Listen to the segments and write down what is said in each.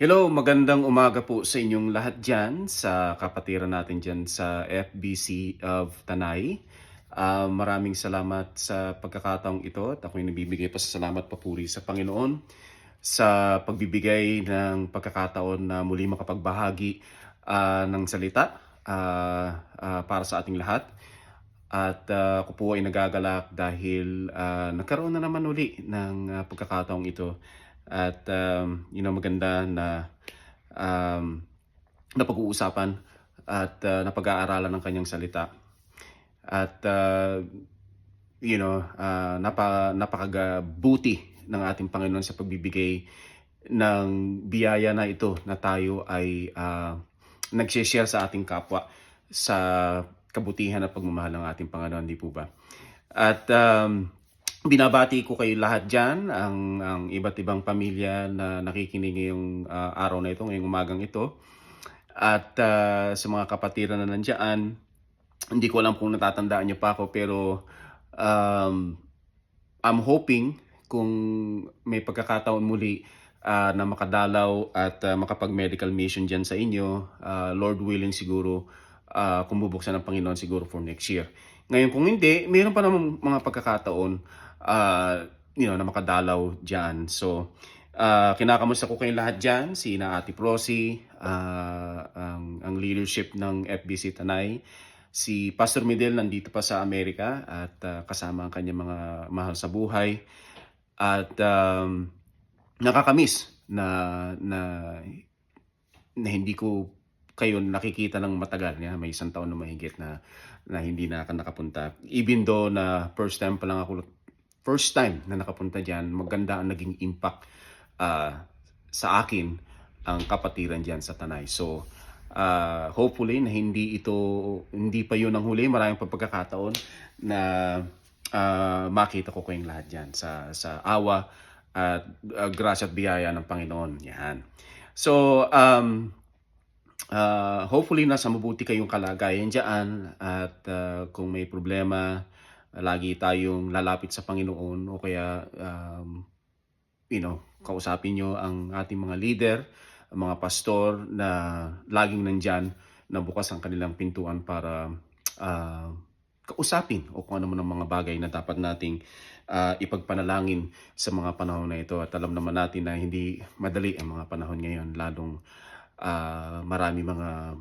Hello, magandang umaga po sa inyong lahat dyan, sa kapatiran natin dyan sa FBC of Tanay. Maraming salamat sa pagkakataong ito at ako'y nagbibigay pa sa salamat papuri sa Panginoon sa pagbibigay ng pagkakataon na muli makapagbahagi ng salita para sa ating lahat. At ako po ay nagagalak dahil nagkaroon na naman uli ng pagkakataong ito. At maganda na um, napag-uusapan at napag-aaralan ng kanyang salita. At napakabuti ng ating Panginoon sa pagbibigay ng biyaya na ito na tayo ay nag-share sa ating kapwa sa kabutihan at pagmamahal ng ating Panginoon, di po ba? At binabati ko kayo lahat dyan, ang iba't ibang pamilya na nakikinig ngayong araw na ito, ngayong umagang ito. At sa mga kapatiran na nandiyan, hindi ko alam kung natatandaan niyo pa ako, pero um, I'm hoping kung may pagkakataon muli na makadalaw at makapag-medical mission dyan sa inyo, Lord willing siguro, kung bubuksan ng Panginoon siguro for next year. Ngayon kung hindi, mayroon pa naman mga pagkakataon na makadalaw dyan. So, kinakamusta ko kayong lahat dyan, si na Ate Prosi, ang leadership ng FBC Tanay, si Pastor Midel nandito pa sa Amerika at kasama ang kanyang mga mahal sa buhay. At nakakamiss na hindi ko kayo nakikita ng matagal. May isang taon na mahigit na hindi na ako nakapunta. Even though na first time na nakapunta dyan, maganda ang naging impact sa akin ang kapatiran dyan sa Tanay. So, hopefully na hindi pa yun ang huli. Maraming pagkakataon na makita ko kayong lahat dyan sa awa at grasya at biyaya ng Panginoon. Yan. So, hopefully nasa mabuti kayong kalagayan dyan at kung may problema, lagi tayong lalapit sa Panginoon o kaya kausapin nyo ang ating mga leader, ang mga pastor na laging nandyan na bukas ang kanilang pintuan para kausapin o kung ano man ang mga bagay na dapat nating ipagpanalangin sa mga panahon na ito. At alam naman natin na hindi madali ang mga panahon ngayon, lalong marami mga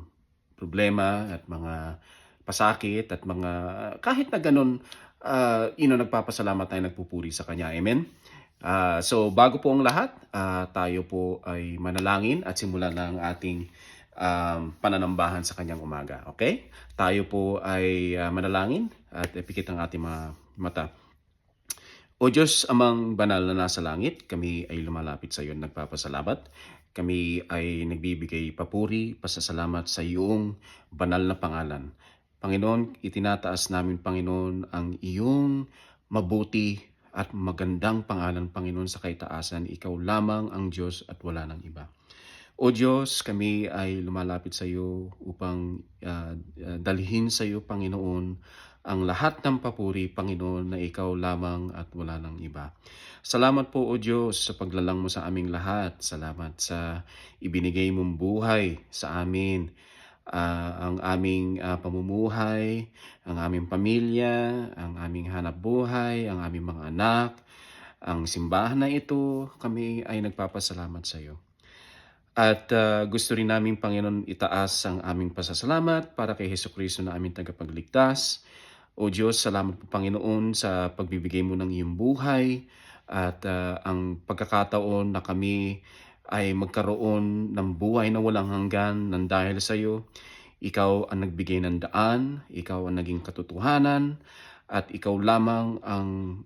problema at mga pasakit at mga kahit na ganun, nagpapasalamat tayo, nagpupuri sa Kanya. Amen? So bago po ang lahat, tayo po ay manalangin at simulan ng ating pananambahan sa Kanyang umaga. Okay? Tayo po ay manalangin at ipikit ang ating mga mata. O Diyos, amang banal na nasa langit, kami ay lumalapit sa iyo at nagpapasalamat. Kami ay nagbibigay papuri, pasasalamat sa iyong banal na pangalan. Panginoon, itinataas namin, Panginoon, ang iyong mabuti at magandang pangalan, Panginoon, sa kaitaasan. Ikaw lamang ang Diyos at wala nang iba. O Diyos, kami ay lumalapit sa iyo upang dalhin sa iyo, Panginoon, ang lahat ng papuri, Panginoon, na ikaw lamang at wala nang iba. Salamat po, O Diyos, sa paglalang mo sa aming lahat. Salamat sa ibinigay mong buhay sa amin. Ang aming pamumuhay, ang aming pamilya, ang aming hanap buhay, ang aming mga anak, ang simbahan na ito, kami ay nagpapasalamat sa iyo. At gusto rin namin, Panginoon, itaas ang aming pasasalamat para kay Hesukristo na aming tagapagligtas. O Diyos, salamat po, Panginoon, sa pagbibigay mo ng iyong buhay at ang pagkakataon na kami ay magkaroon ng buhay na walang hanggan ng dahil sa iyo. Ikaw ang nagbigay ng daan, ikaw ang naging katotohanan, at ikaw lamang ang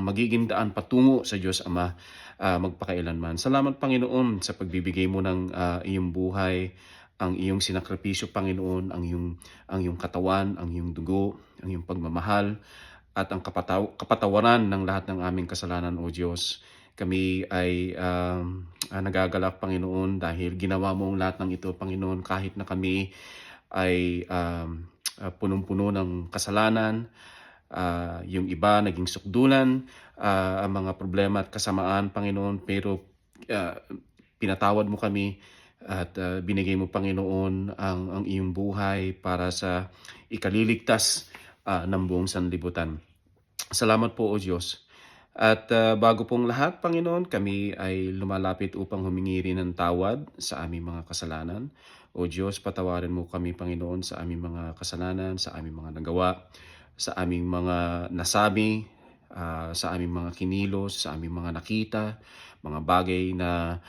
magiging daan patungo sa Diyos Ama magpakailanman. Salamat, Panginoon, sa pagbibigay mo ng iyong buhay, ang iyong sinakripisyo, Panginoon, ang iyong katawan, ang iyong dugo, ang iyong pagmamahal, at ang kapatawaran ng lahat ng aming kasalanan, O Diyos. Kami ay nagagalak, Panginoon, dahil ginawa mo ang lahat ng ito, Panginoon, kahit na kami ay punong-puno ng kasalanan. Yung iba naging sukdulan, ang mga problema at kasamaan, Panginoon, pero pinatawad mo kami at binigay mo, Panginoon, ang iyong buhay para sa ikaliligtas ng buong sanlibutan. Salamat po, O Diyos. At bago pong lahat, Panginoon, kami ay lumalapit upang humingi rin ng tawad sa aming mga kasalanan. O Diyos, patawarin mo kami, Panginoon, sa aming mga kasalanan, sa aming mga nagawa, sa aming mga nasabi, sa aming mga kinilos, sa aming mga nakita, mga bagay na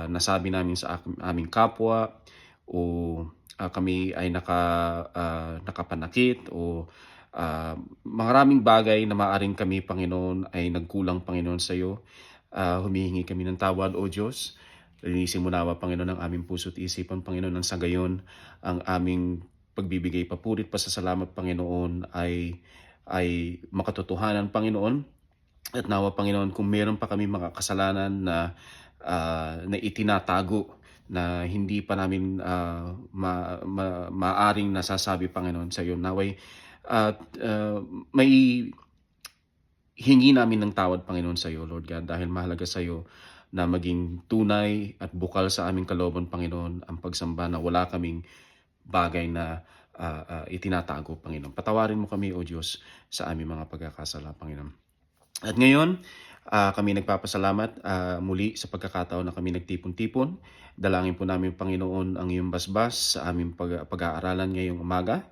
nasabi namin sa aming kapwa, o kami ay nakapanakit, o maraming bagay na maaring kami, Panginoon, ay nagkulang, Panginoon, sa iyo. Humihingi kami ng tawad, O Diyos. Linisin mo nawa, Panginoon, ang aming puso't isipan, Panginoon, nang sa gayon ang aming pagbibigay papurit, pasasalamat, Panginoon, ay makatotohanan, Panginoon. At nawa, Panginoon, kung meron pa kami mga kasalanan na itinatago, na hindi pa namin maaring nasasabi, Panginoon, sa iyo, naway at may hingi namin ng tawad, Panginoon, sa iyo, Lord God, dahil mahalaga sa iyo na maging tunay at bukal sa aming kalooban, Panginoon, ang pagsamba na wala kaming bagay na itinatago, Panginoon. Patawarin mo kami, O Diyos, sa aming mga pagkakasala, Panginoon. At ngayon, kami nagpapasalamat muli sa pagkakataon na kami nagtipon-tipon. Dalangin po namin, Panginoon, ang iyong basbas sa aming pag-aaralan ngayong umaga.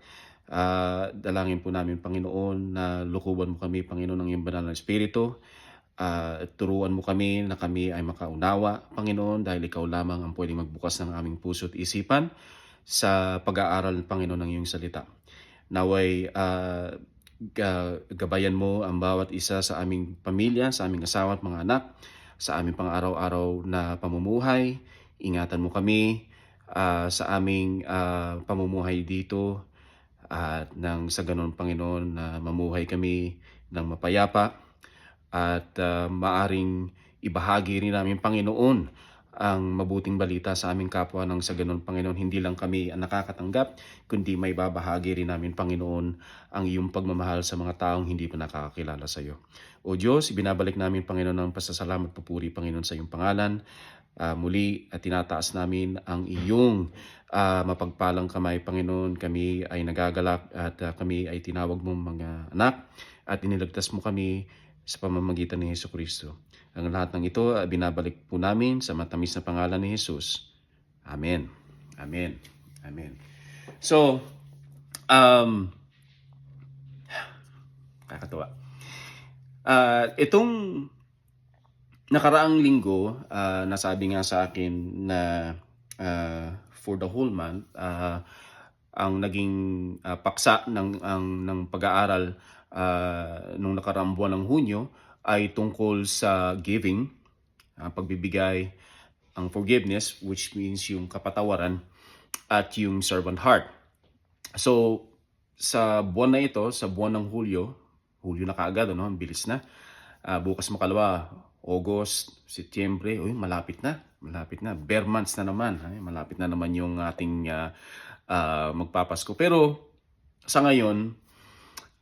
Dalangin po namin, Panginoon, na lukuban mo kami, Panginoon, ng iyong banal na Espiritu. Turuan mo kami na kami ay makaunawa, Panginoon, dahil ikaw lamang ang pwedeng magbukas ng aming puso at isipan sa pag-aaral, Panginoon, ng iyong salita. Naway gabayan mo ang bawat isa sa aming pamilya, sa aming asawa at mga anak, sa aming pang-araw-araw na pamumuhay. Ingatan mo kami sa aming pamumuhay dito, at nang sa ganon, Panginoon, na mamuhay kami ng mapayapa at maaring ibahagi rin namin, Panginoon, ang mabuting balita sa aming kapwa, nang sa ganon, Panginoon, hindi lang kami ang nakakatanggap, kundi may babahagi rin namin, Panginoon, ang iyong pagmamahal sa mga taong hindi pa nakakakilala sa iyo. O Diyos, ibinabalik namin, Panginoon, ang pasasalamat, papuri, Panginoon, sa iyong pangalan. Muli at tinataas namin ang iyong mapagpalang kamay, Panginoon. Kami ay nagagalak at kami ay tinawag mong mga anak, at iniligtas mo kami sa pamamagitan ni Jesucristo. Ang lahat ng ito binabalik po namin sa matamis na pangalan ni Jesus. Amen. Amen. Amen. So, kakatuwa. Itong nakaraang linggo, nasabi nga sa akin na for the whole month, ang naging paksa ng pag-aaral nung nakaraang buwan ng Hunyo ay tungkol sa giving, pagbibigay, ang forgiveness, which means yung kapatawaran, at yung servant heart. So, sa buwan na ito, sa buwan ng Hulyo na kaagad, ang bilis na. Bukas makalawa, August, Setyembre, malapit na. Bare months na naman. Malapit na naman yung ating magpapasko. Pero sa ngayon,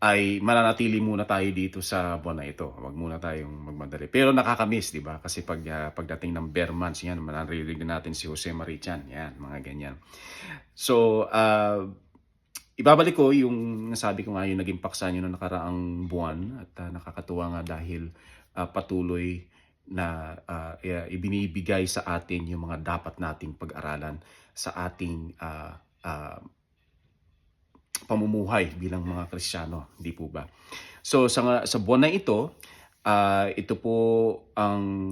ay mananatili muna tayo dito sa buwan na ito. Huwag muna tayong magmadali. Pero nakakamiss, di ba? Kasi pagdating ng bare months, yan, manaririnig natin si Jose Marichan. Yan, mga ganyan. So, ibabalik ko yung nasabi ko nga, yung naging paksa nyo na nakaraang buwan. At nakakatuwa nga dahil patuloy na ibinibigay sa atin yung mga dapat nating pag-aralan sa ating pamumuhay bilang mga Kristiyano, di po ba? So sa buwan na ito po ang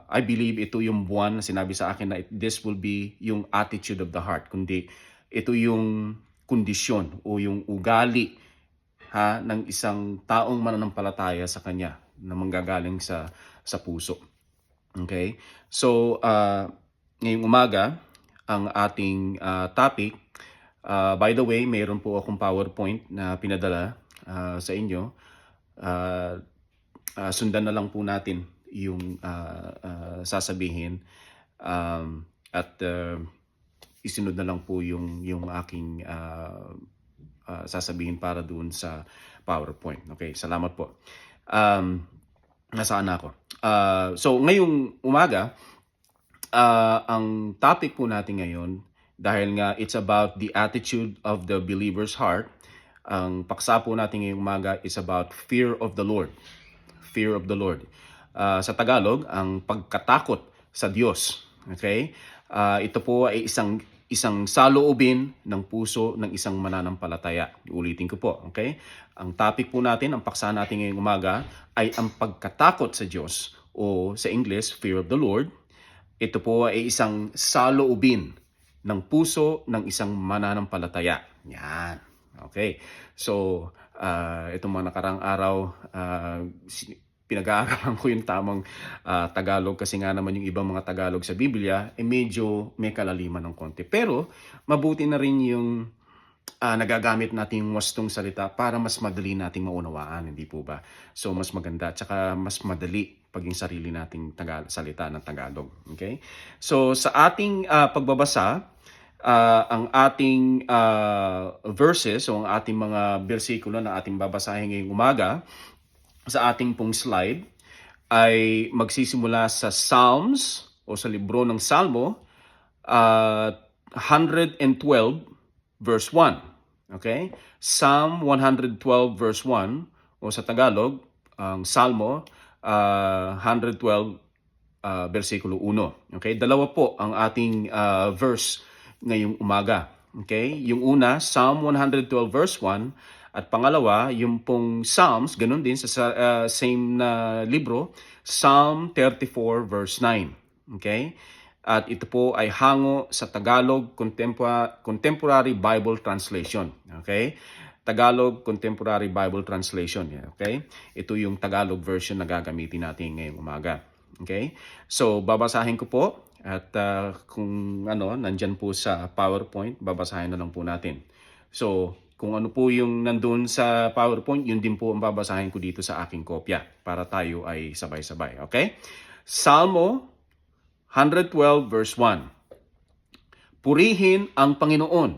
I believe ito yung buwan na sinabi sa akin na this will be yung attitude of the heart, kundi ito yung kondisyon o yung ugali ng isang taong mananampalataya sa kanya na manggagaling sa puso. Okay? So ngayong umaga ang ating topic. By the way, mayroon po akong PowerPoint na pinadala sa inyo. Sundan na lang po natin yung sasabihin, at isunod na lang po yung aking sasabihin para doon sa PowerPoint. Okay, salamat po. Nasaan na ako? So ngayong umaga, ang topic po natin ngayon, dahil nga it's about the attitude of the believer's heart, ang paksa po natin ngayong umaga is about fear of the Lord. Fear of the Lord. Sa Tagalog, ang pagkatakot sa Diyos. Okay? Ito po ay isang saloobin ng puso ng isang mananampalataya. Ulitin ko po, okay? Ang topic po natin, ang paksa natin ngayong umaga ay ang pagkatakot sa Diyos, o sa English, fear of the Lord. Ito po ay isang saloobin ng puso ng isang mananampalataya. Yan. Okay. So, itong mga nakarang araw, pinag-aaralan ko yung tamang Tagalog, kasi nga naman yung ibang mga Tagalog sa Biblia medyo may kalaliman ng konti. Pero mabuti na rin yung nagagamit natin yung wastong salita para mas madali nating maunawaan, hindi po ba? So mas maganda, tsaka mas madali paging sarili nating salita ng Tagalog. Okay? So sa ating pagbabasa, ang ating verses o ang ating mga bersikulo na ating babasahin ngayong umaga sa ating pong slide ay magsisimula sa Psalms o sa libro ng Salmo 112 verse 1. Okay? Psalm 112 verse 1 o sa Tagalog, ang Salmo 112 versikulo 1. Okay? Dalawa po ang ating verse ngayong umaga. Okay? Yung una, Psalm 112 verse 1, at pangalawa, yung pong Psalms, ganun din sa same na libro, Psalm 34 verse 9. Okay? At ito po ay hango sa Tagalog Contemporary Bible Translation. Okay? Tagalog Contemporary Bible Translation. Okay? Ito yung Tagalog version na gagamitin natin ngayong umaga. Okay? So, babasahin ko po. At kung nandyan po sa PowerPoint, babasahin na lang po natin. So, kung ano po yung nandun sa PowerPoint, yun din po ang babasahin ko dito sa aking kopya para tayo ay sabay-sabay. Okay? Salmo 112 verse 1. Purihin ang Panginoon.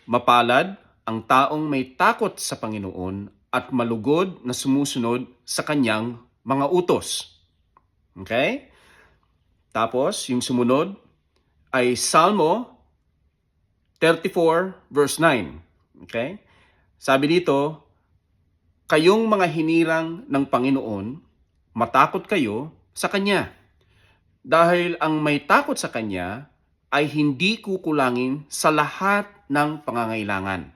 Mapalad ang taong may takot sa Panginoon at malugod na sumusunod sa kanyang mga utos. Okay? Tapos, yung sumunod ay Salmo 34 verse 9. Okay? Sabi dito, kayong mga hinirang ng Panginoon, matakot kayo sa Kanya. Dahil ang may takot sa Kanya ay hindi kukulangin sa lahat ng pangangailangan.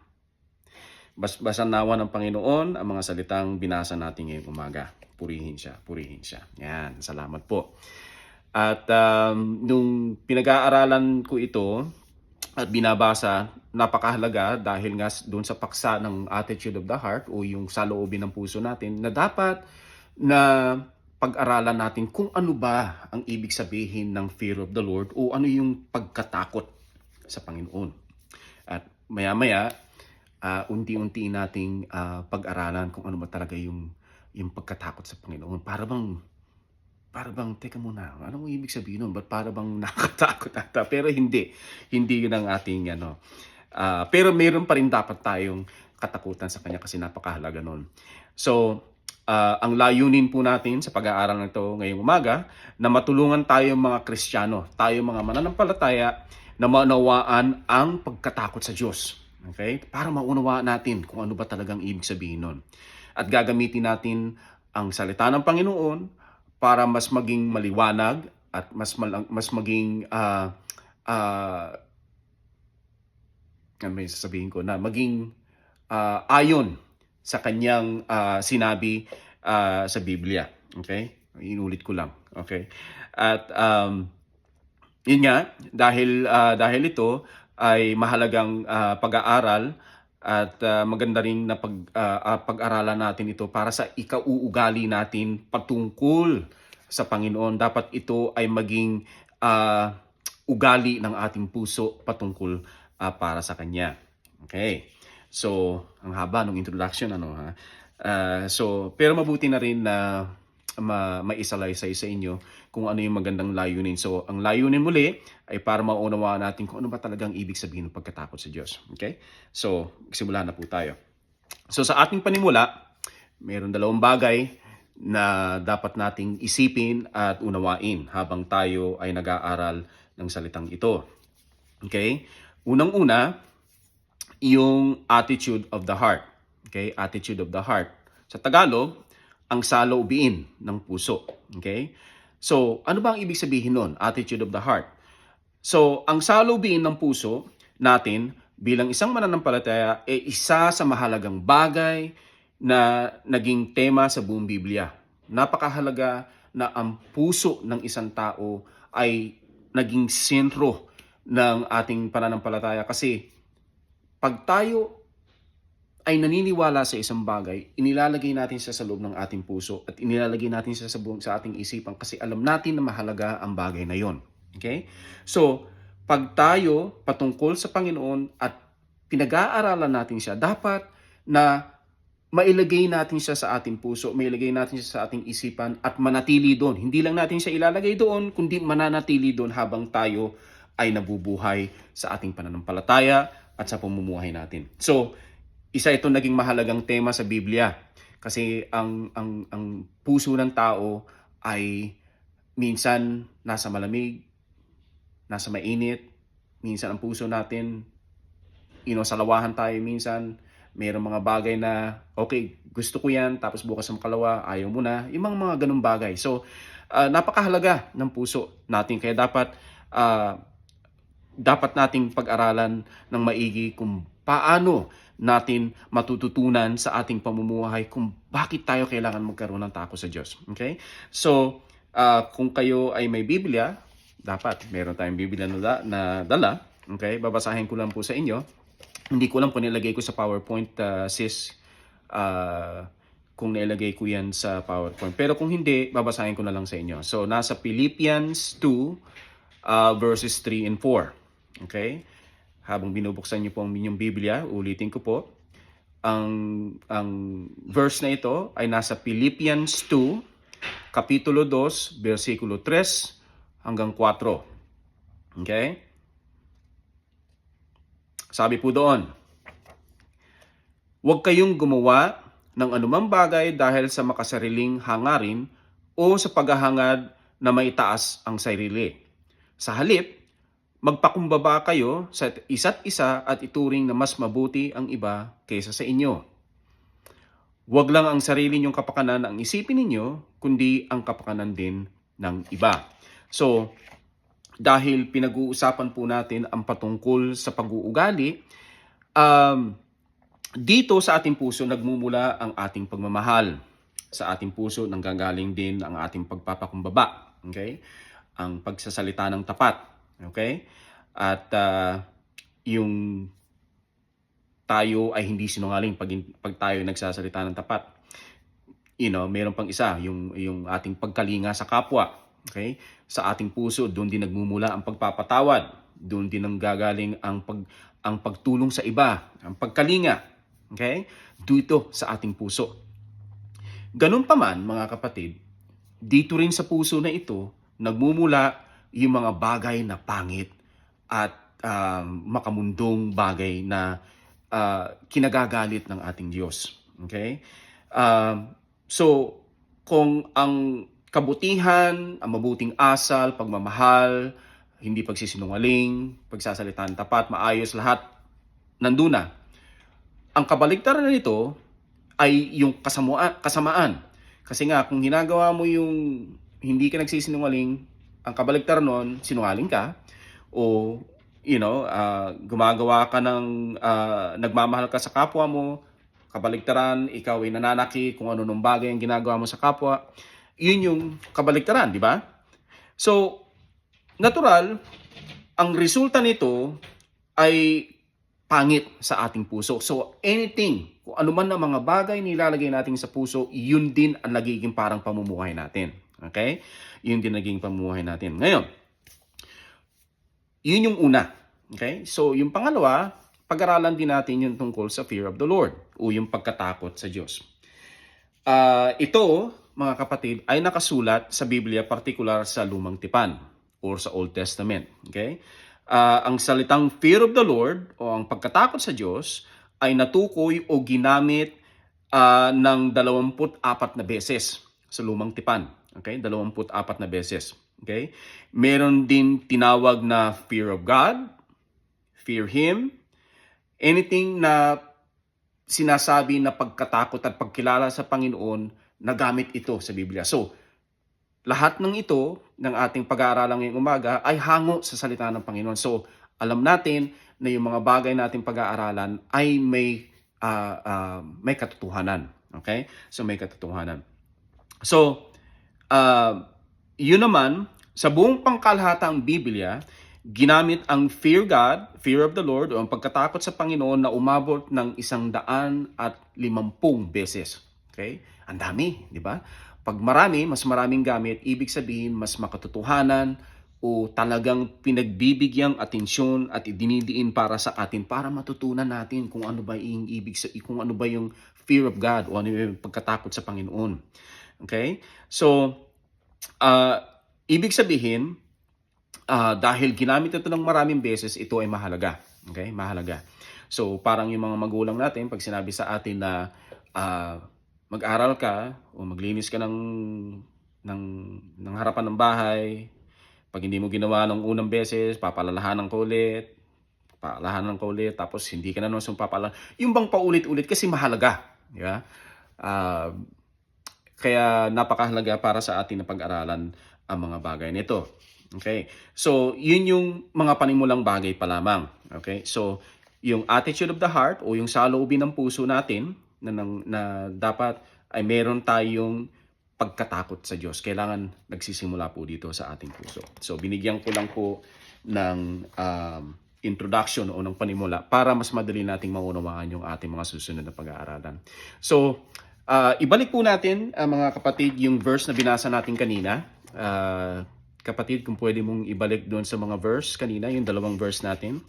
Basan nawa ng Panginoon ang mga salitang binasa natin ngayong umaga. Purihin siya, purihin siya. Yan, salamat po. At nung pinag-aaralan ko ito at binabasa, napakahalaga dahil nga doon sa paksa ng attitude of the heart o yung saloobin ng puso natin na dapat na pag-aralan natin kung ano ba ang ibig sabihin ng fear of the Lord o ano yung pagkatakot sa Panginoon. At maya-maya, unti-unti nating pag-aralan kung ano ba talaga yung pagkatakot sa Panginoon. Para bang, teka muna, anong ibig sabihin nun? Ba't para bang nakakatakot ata? Pero hindi yun ang ating pero mayroon pa rin dapat tayong katakutan sa Kanya kasi napakahalaga nun. So, ang layunin po natin sa pag-aaral nito ngayong umaga, na matulungan tayo mga Kristiyano, tayo mga mananampalataya, na maunawaan ang pagkatakot sa Diyos. Okay? Para maunawaan natin kung ano ba talagang ibig sabihin nun. At gagamitin natin ang salita ng Panginoon para mas maging maliwanag at mas maging may sasabihin ko na maging ayon sa kanyang sinabi sa Biblia. Okay? Inulit ko lang. Okay? At yun nga, dahil ito ay mahalagang pag-aaral at maganda rin na pag-aralan natin ito para sa ikauugali natin patungkol sa Panginoon. Dapat ito ay maging ugali ng ating puso patungkol para sa Kanya. Okay. So, ang haba ng introduction, pero mabuti na rin na maisalaysay sa inyo kung ano yung magandang layunin. So, ang layunin muli ay para maunawaan natin kung ano ba talagang ibig sabihin ng pagkatakot sa Diyos. Okay? So, magsimula na po tayo. So, sa ating panimula, mayroon dalawang bagay na dapat nating isipin at unawain habang tayo ay nag-aaral ng salitang ito. Okay? Unang-una, yung attitude of the heart. Okay? Attitude of the heart. Sa Tagalog, ang saloobiin ng puso. Okay? So, ano ba ang ibig sabihin nun? Attitude of the heart. So, ang saloobiin ng puso natin bilang isang mananampalataya ay isa sa mahalagang bagay na naging tema sa buong Biblia. Napakahalaga na ang puso ng isang tao ay naging sentro ng ating pananampalataya kasi pag tayo ay naniniwala sa isang bagay, inilalagay natin siya sa loob ng ating puso at inilalagay natin siya sa ating isipan kasi alam natin na mahalaga ang bagay na yon. Okay? So, pag tayo patungkol sa Panginoon at pinag-aaralan natin siya, dapat na mailagay natin siya sa ating puso, mailagay natin siya sa ating isipan at manatili doon. Hindi lang natin siya ilalagay doon, kundi mananatili doon habang tayo ay nabubuhay sa ating pananampalataya at sa pamumuhay natin. So, isa ito naging mahalagang tema sa Biblia kasi ang puso ng tao ay minsan nasa malamig, nasa mainit, minsan ang puso natin, sa lawahan tayo minsan, mayroong mga bagay na, okay, gusto ko yan, tapos bukas sa makalawa, ayaw mo na, yung mga ganung bagay. So, napakahalaga ng puso natin, kaya dapat nating pag-aralan ng maigi kung paano natin matututunan sa ating pamumuhay kung bakit tayo kailangan magkaroon ng takot sa Diyos. Okay? So, kung kayo ay may Biblia, dapat meron tayong Biblia na dala. Okay? Babasahin ko lang po sa inyo. Hindi ko lang kung nilagay ko sa PowerPoint, kung nilagay ko yan sa PowerPoint. Pero kung hindi, babasahin ko na lang sa inyo. So, nasa Philippians 2, verses 3 and 4. Okay? Habang binubuksan niyo po ang inyong Biblia, ulitin ko po. Ang verse na ito ay nasa Philippians 2, Kapitulo 2, versikulo 3 hanggang 4. Okay? Sabi po doon, huwag kayong gumawa ng anumang bagay dahil sa makasariling hangarin o sa paghahangad na maitaas ang sarili. Sa halip, magpakumbaba kayo sa isa't isa at ituring na mas mabuti ang iba kaysa sa inyo. Huwag lang ang sarili niyong kapakanan ang isipin ninyo, kundi ang kapakanan din ng iba. So, dahil pinag-uusapan po natin ang patungkol sa pag-uugali, dito sa ating puso nagmumula ang ating pagmamahal. Sa ating puso nanggagaling din ang ating pagpapakumbaba. Okay? Ang pagsasalita ng tapat. Okay? At yung tayo ay hindi sinungaling pag tayo nagsasalita ng tapat. Meron pang isa, yung ating pagkalinga sa kapwa. Okay? Sa ating puso, doon din nagmumula ang pagpapatawad. Doon din nanggagaling ang pagtulong sa iba, ang pagkalinga. Okay? Dito sa ating puso. Ganun pa man, mga kapatid, dito rin sa puso na ito, nagmumula yung mga bagay na pangit at makamundong bagay na kinagagalit ng ating Diyos. Okay? So, kung ang kabutihan, ang mabuting asal, pagmamahal, hindi pagsisinungaling, pagsasalitaan tapat, maayos lahat, nandun na. Ang kabaligtaran na nito ay yung kasamaan. Kasi nga, kung ginagawa mo yung hindi ka nagsisinungaling, ang kabaligtaran nun, sinungaling ka, o, gumagawa ka ng, nagmamahal ka sa kapwa mo, kabaligtaran, ikaw ay nananaki kung ano nung bagay ang ginagawa mo sa kapwa, yun yung kabaligtaran, di ba? So, natural, ang resulta nito ay pangit sa ating puso. So, anything, kung ano man ang mga bagay nilalagay natin sa puso, yun din ang nagiging parang pamumuhay natin. Okay? Yun din naging pamumuhay natin. Ngayon, yun yung una. Okay? So, yung pangalawa, pag-aralan din natin yung tungkol sa fear of the Lord o yung pagkatakot sa Diyos. Ito, mga kapatid, ay nakasulat sa Biblia, partikular sa Lumang Tipan or sa Old Testament. Okay? Ang salitang fear of the Lord o ang pagkatakot sa Diyos ay natukoy o ginamit ng 24 na beses sa lumang tipan. Okay? 24 na beses. Okay? Meron din tinawag na fear of God, fear Him, anything na sinasabi na pagkatakot at pagkilala sa Panginoon, nagamit ito sa Biblia. So, lahat ng ito, ng ating pag-aaralan ngayong umaga, ay hango sa salita ng Panginoon. So, alam natin na yung mga bagay nating pag-aaralan ay may katotohanan. Okay? So, may katotohanan. So, yun naman, sa buong pangkalahataang Biblia, ginamit ang fear God, fear of the Lord, o ang pagkatakot sa Panginoon na umabot ng 150 beses. Okay? Ang dami, di ba? Pag marami, mas maraming gamit, ibig sabihin, mas makatotohanan o talagang pinagbibigyan atensyon at idinidiin para sa atin para matutunan natin kung ano ba yung kung ano ba yung fear of God o ano yung pagkatakot sa Panginoon. Okay? So, ibig sabihin, dahil ginamit ito ng maraming beses, ito ay mahalaga. Okay? Mahalaga. So, parang yung mga magulang natin, pag sinabi sa atin na mag-aral ka o maglinis ka ng harapan ng bahay, pag hindi mo ginawa ng unang beses, papalalahanan ko ulit, tapos hindi ka na naman papalalahanan. Yung bang paulit-ulit kasi mahalaga. Yeah? Kaya napakahalaga para sa atin na pag-aralan ang mga bagay nito. Okay? So, yun yung mga panimulang bagay pa lamang. Okay? So, yung attitude of the heart o yung saloobin ng puso natin na dapat ay meron tayong pagkatakot sa Diyos. Kailangan nagsisimula po dito sa ating puso. So, binigyan ko lang po ng introduction o ng panimula para mas madali nating maunawaan yung ating mga susunod na pag-aaralan. So, ibalik po natin, mga kapatid, yung verse na binasa natin kanina. Kapatid, kung pwede mong ibalik doon sa mga verse kanina, yung 2 verse natin.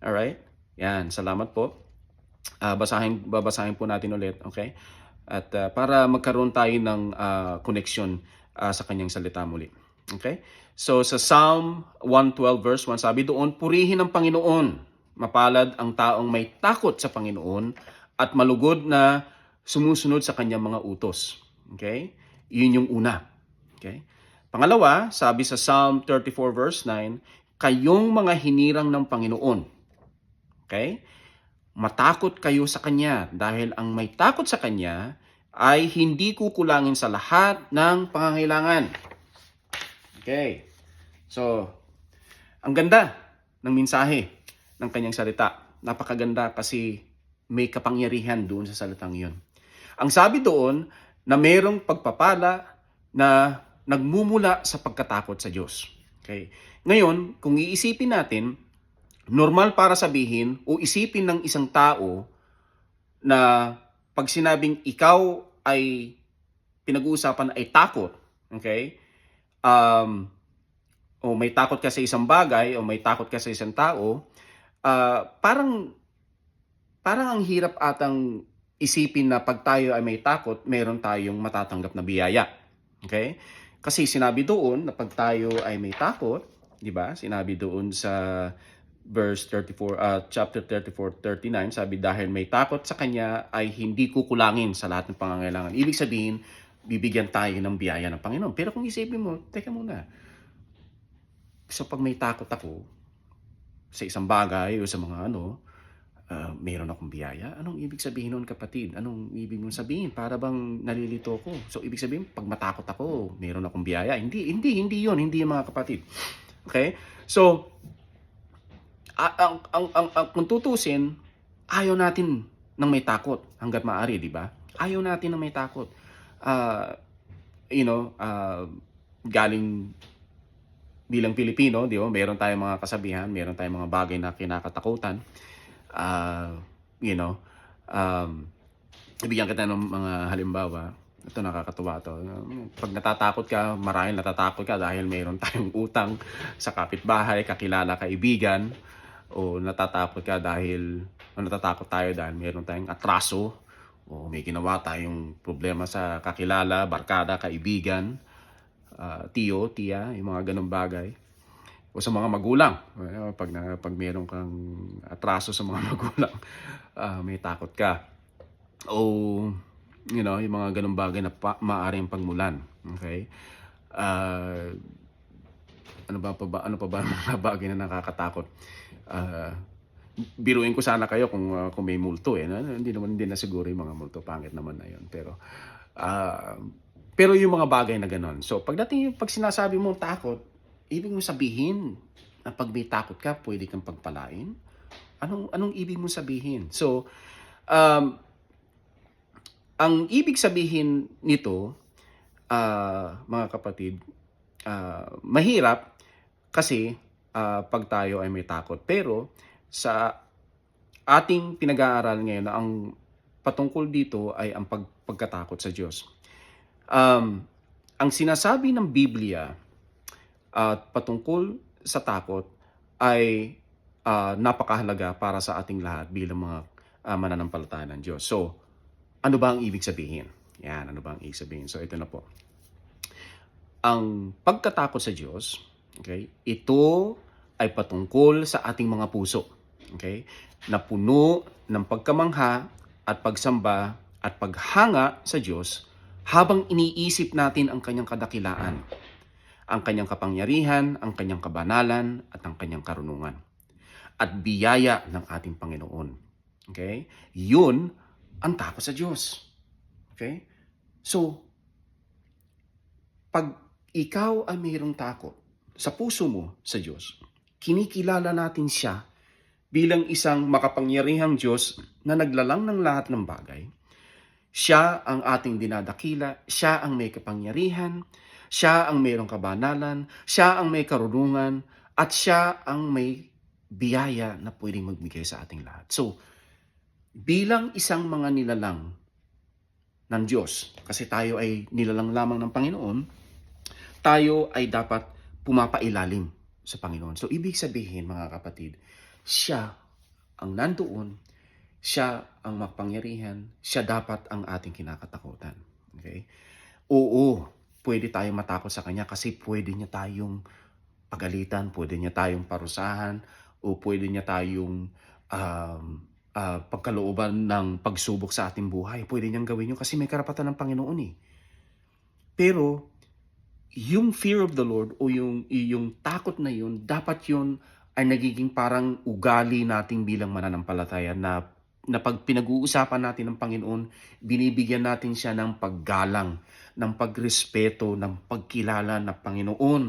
Alright? Yan, salamat po. Babasahin po natin ulit, okay? At para magkaroon tayo ng connection sa kanyang salita muli. Okay? So sa Psalm 112 verse 1, sabi doon, purihin ang Panginoon. Mapalad ang taong may takot sa Panginoon at malugod na sumusunod sa kanyang mga utos. Okay? Yun yung una. Okay? Pangalawa, sabi sa Psalm 34 verse 9, kayong mga hinirang ng Panginoon. Okay? Matakot kayo sa Kanya dahil ang may takot sa Kanya ay hindi kukulangin sa lahat ng pangangailangan. Okay. So, ang ganda ng mensahe ng Kanyang salita. Napakaganda kasi may kapangyarihan doon sa salitang yun. Ang sabi doon na mayroong pagpapala na nagmumula sa pagkatakot sa Diyos. Okay. Ngayon, kung iisipin natin, normal para sabihin o isipin ng isang tao na pag sinabing ikaw ay pinag-uusapan ay takot, okay? O may takot ka sa isang bagay o may takot ka sa isang tao, parang ang hirap atang isipin na pag tayo ay may takot, meron tayong matatanggap na biyaya. Okay? Kasi sinabi doon na pag tayo ay may takot, di ba? Sinabi doon sa verse 34, chapter 34-39, sabi dahil may takot sa Kanya ay hindi kukulangin sa lahat ng pangangailangan. Ibig sabihin, bibigyan tayo ng biyaya ng Panginoon. Pero kung isipin mo, teka muna. So pag may takot ako sa isang bagay o sa mga mayroon akong biyaya. Anong ibig sabihin nun, kapatid? Anong ibig mong sabihin? Para bang nalilito ko? So ibig sabihin, pag matakot ako, mayroon akong biyaya. Hindi yun. Hindi yun, mga kapatid. Okay? So, kung tutusin, ayaw natin ng may takot hanggat maaari, di ba? Ayaw natin ng may takot. Galing bilang Pilipino, di ba? Meron tayong mga kasabihan, meron tayong mga bagay na kinakatakutan. Ibigyan kita ng mga halimbawa. Ito, nakakatuwa to. Pag natatakot ka, marahil natatakot ka dahil mayroon tayong utang sa kapitbahay, kakilala, kaibigan. O natatakot tayo dahil mayroon tayong atraso o may ginawa tayong problema sa kakilala, barkada, kaibigan, tiyo, tiya, yung mga ganong bagay. O sa mga magulang, pag mayroon kang atraso sa mga magulang, may takot ka. O Yung mga ganung bagay na maaaring pagmulan. Okay? Ah, ano pa ba ang mga bagay na nakakatakot? Ah, biruin ko sana kayo kung may multo eh. Hindi na siguro yung mga multo, pangit naman na yun. Ah, pero yung mga bagay na ganon. So pag sinasabi mong takot, ibig mong sabihin na pag may takot ka, pwede kang pagpalain? Anong ibig mong sabihin? So, um, ang ibig sabihin nito, mga kapatid, mahirap kasi pag tayo ay may takot. Pero sa ating pinag-aaral ngayon na ang patungkol dito ay ang pagkatakot sa Diyos. Ang sinasabi ng Biblia at patungkol sa takot ay napakahalaga para sa ating lahat bilang mga mananampalataya ng Diyos. So, ano ba ang ibig sabihin? Yan, ano ba ang ibig sabihin? So, ito na po. Ang pagkatakot sa Diyos, okay, ito ay patungkol sa ating mga puso. Okay? Na puno ng pagkamangha at pagsamba at paghanga sa Diyos habang iniisip natin ang kanyang kadakilaan, ang kanyang kapangyarihan, ang kanyang kabanalan, at ang kanyang karunungan. At biyaya ng ating Panginoon. Okay? Yun ang takot sa Diyos. Okay? So, pag ikaw ay mayroong takot sa puso mo sa Diyos, kinikilala natin siya bilang isang makapangyarihang Diyos na naglalang ng lahat ng bagay. Siya ang ating dinadakila, siya ang may kapangyarihan, siya ang mayroong kabanalan, siya ang may karunungan, at siya ang may biyaya na pwedeng magbigay sa ating lahat. So, bilang isang mga nilalang ng Diyos, kasi tayo ay nilalang lamang ng Panginoon, tayo ay dapat pumapailalim sa Panginoon. So, ibig sabihin, mga kapatid, siya ang nandoon, siya ang makapangyarihan, siya dapat ang ating kinakatakutan. Okay? Oo, pwede tayong matakot sa Kanya kasi pwede niya tayong pagalitan, pwede niya tayong parusahan, o pwede niya tayong pagkalooban ng pagsubok sa ating buhay. Pwede niyang gawin yun kasi may karapatan ng Panginoon eh. Pero, yung fear of the Lord o yung takot na yun, dapat yun ay nagiging parang ugali natin bilang mananampalataya na pag pinag-uusapan natin ng Panginoon, binibigyan natin siya ng paggalang, ng pagrespeto, ng pagkilala na Panginoon,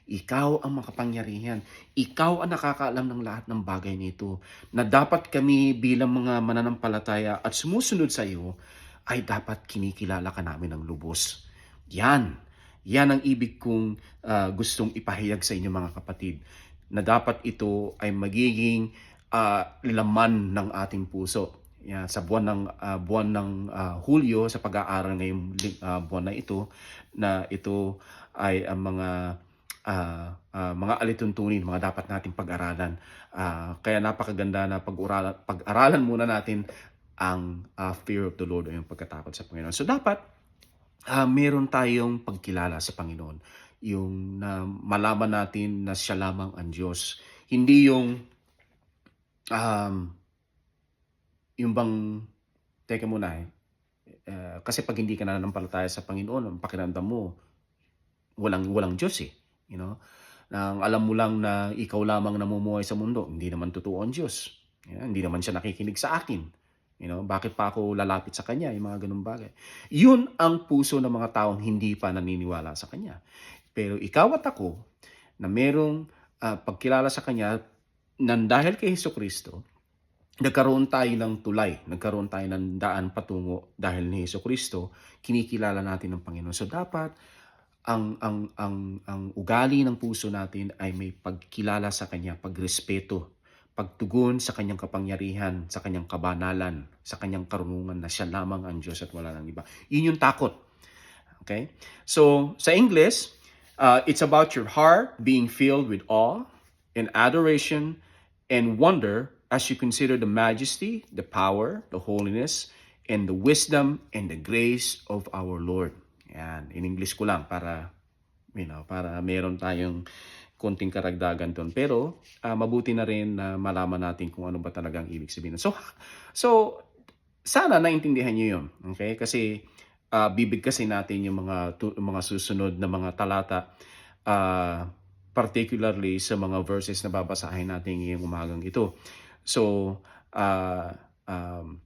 ikaw ang makapangyarihan. Ikaw ang nakakaalam ng lahat ng bagay nito. Na dapat kami bilang mga mananampalataya at sumusunod sa iyo, ay dapat kinikilala ka namin ng lubos. Yan ang ibig kong gustong ipahayag sa inyo mga kapatid, na dapat ito ay magiging laman ng ating puso. Sa buwan ng Hulyo, sa pag-aaral ngayong buwan na ito ay ang mga alituntunin, mga dapat nating pag-aralan. Kaya napakaganda na pag-aralan muna natin ang fear of the Lord o yung pagkatakot sa Panginoon. So dapat meron tayong pagkilala sa Panginoon. Yung malaman natin na siya lamang ang Diyos. Hindi yung bang, teka muna kasi pag hindi ka nananampalataya sa Panginoon, ang pakiramdam mo, walang Diyos eh. Nang alam mo lang na ikaw lamang namumuhay sa mundo, hindi naman totoo ang Diyos. Hindi naman siya nakikinig sa akin. Bakit pa ako lalapit sa Kanya? Yung mga ganung bagay. Yun ang puso ng mga taong hindi pa naniniwala sa Kanya. Pero ikaw at ako, na merong pagkilala sa Kanya, nang dahil kay Hesukristo, nagkaroon tayo ng tulay, nagkaroon tayo ng daan patungo dahil ni Hesukristo, kinikilala natin ng Panginoon. So dapat ang ugali ng puso natin ay may pagkilala sa Kanya, pagrespeto, pagtugon sa Kanyang kapangyarihan, sa Kanyang kabanalan, sa Kanyang karunungan na siya lamang ang Diyos at wala nang iba. Yun yung takot. Okay? So, sa English, it's about your heart being filled with awe and adoration and wonder as you consider the majesty, the power, the holiness, and the wisdom and the grace of our Lord. Yan, in English ko lang para meron tayong konting karagdagan doon. Pero mabuti na rin na malaman natin kung ano ba talagang ibig sabihin. So sana naintindihan niyo 'yun, okay? Kasi, bibigkasin natin yung mga susunod na mga talata, ah, particularly sa mga verses na babasahin natin ngayong umagang ito. So, ah, um,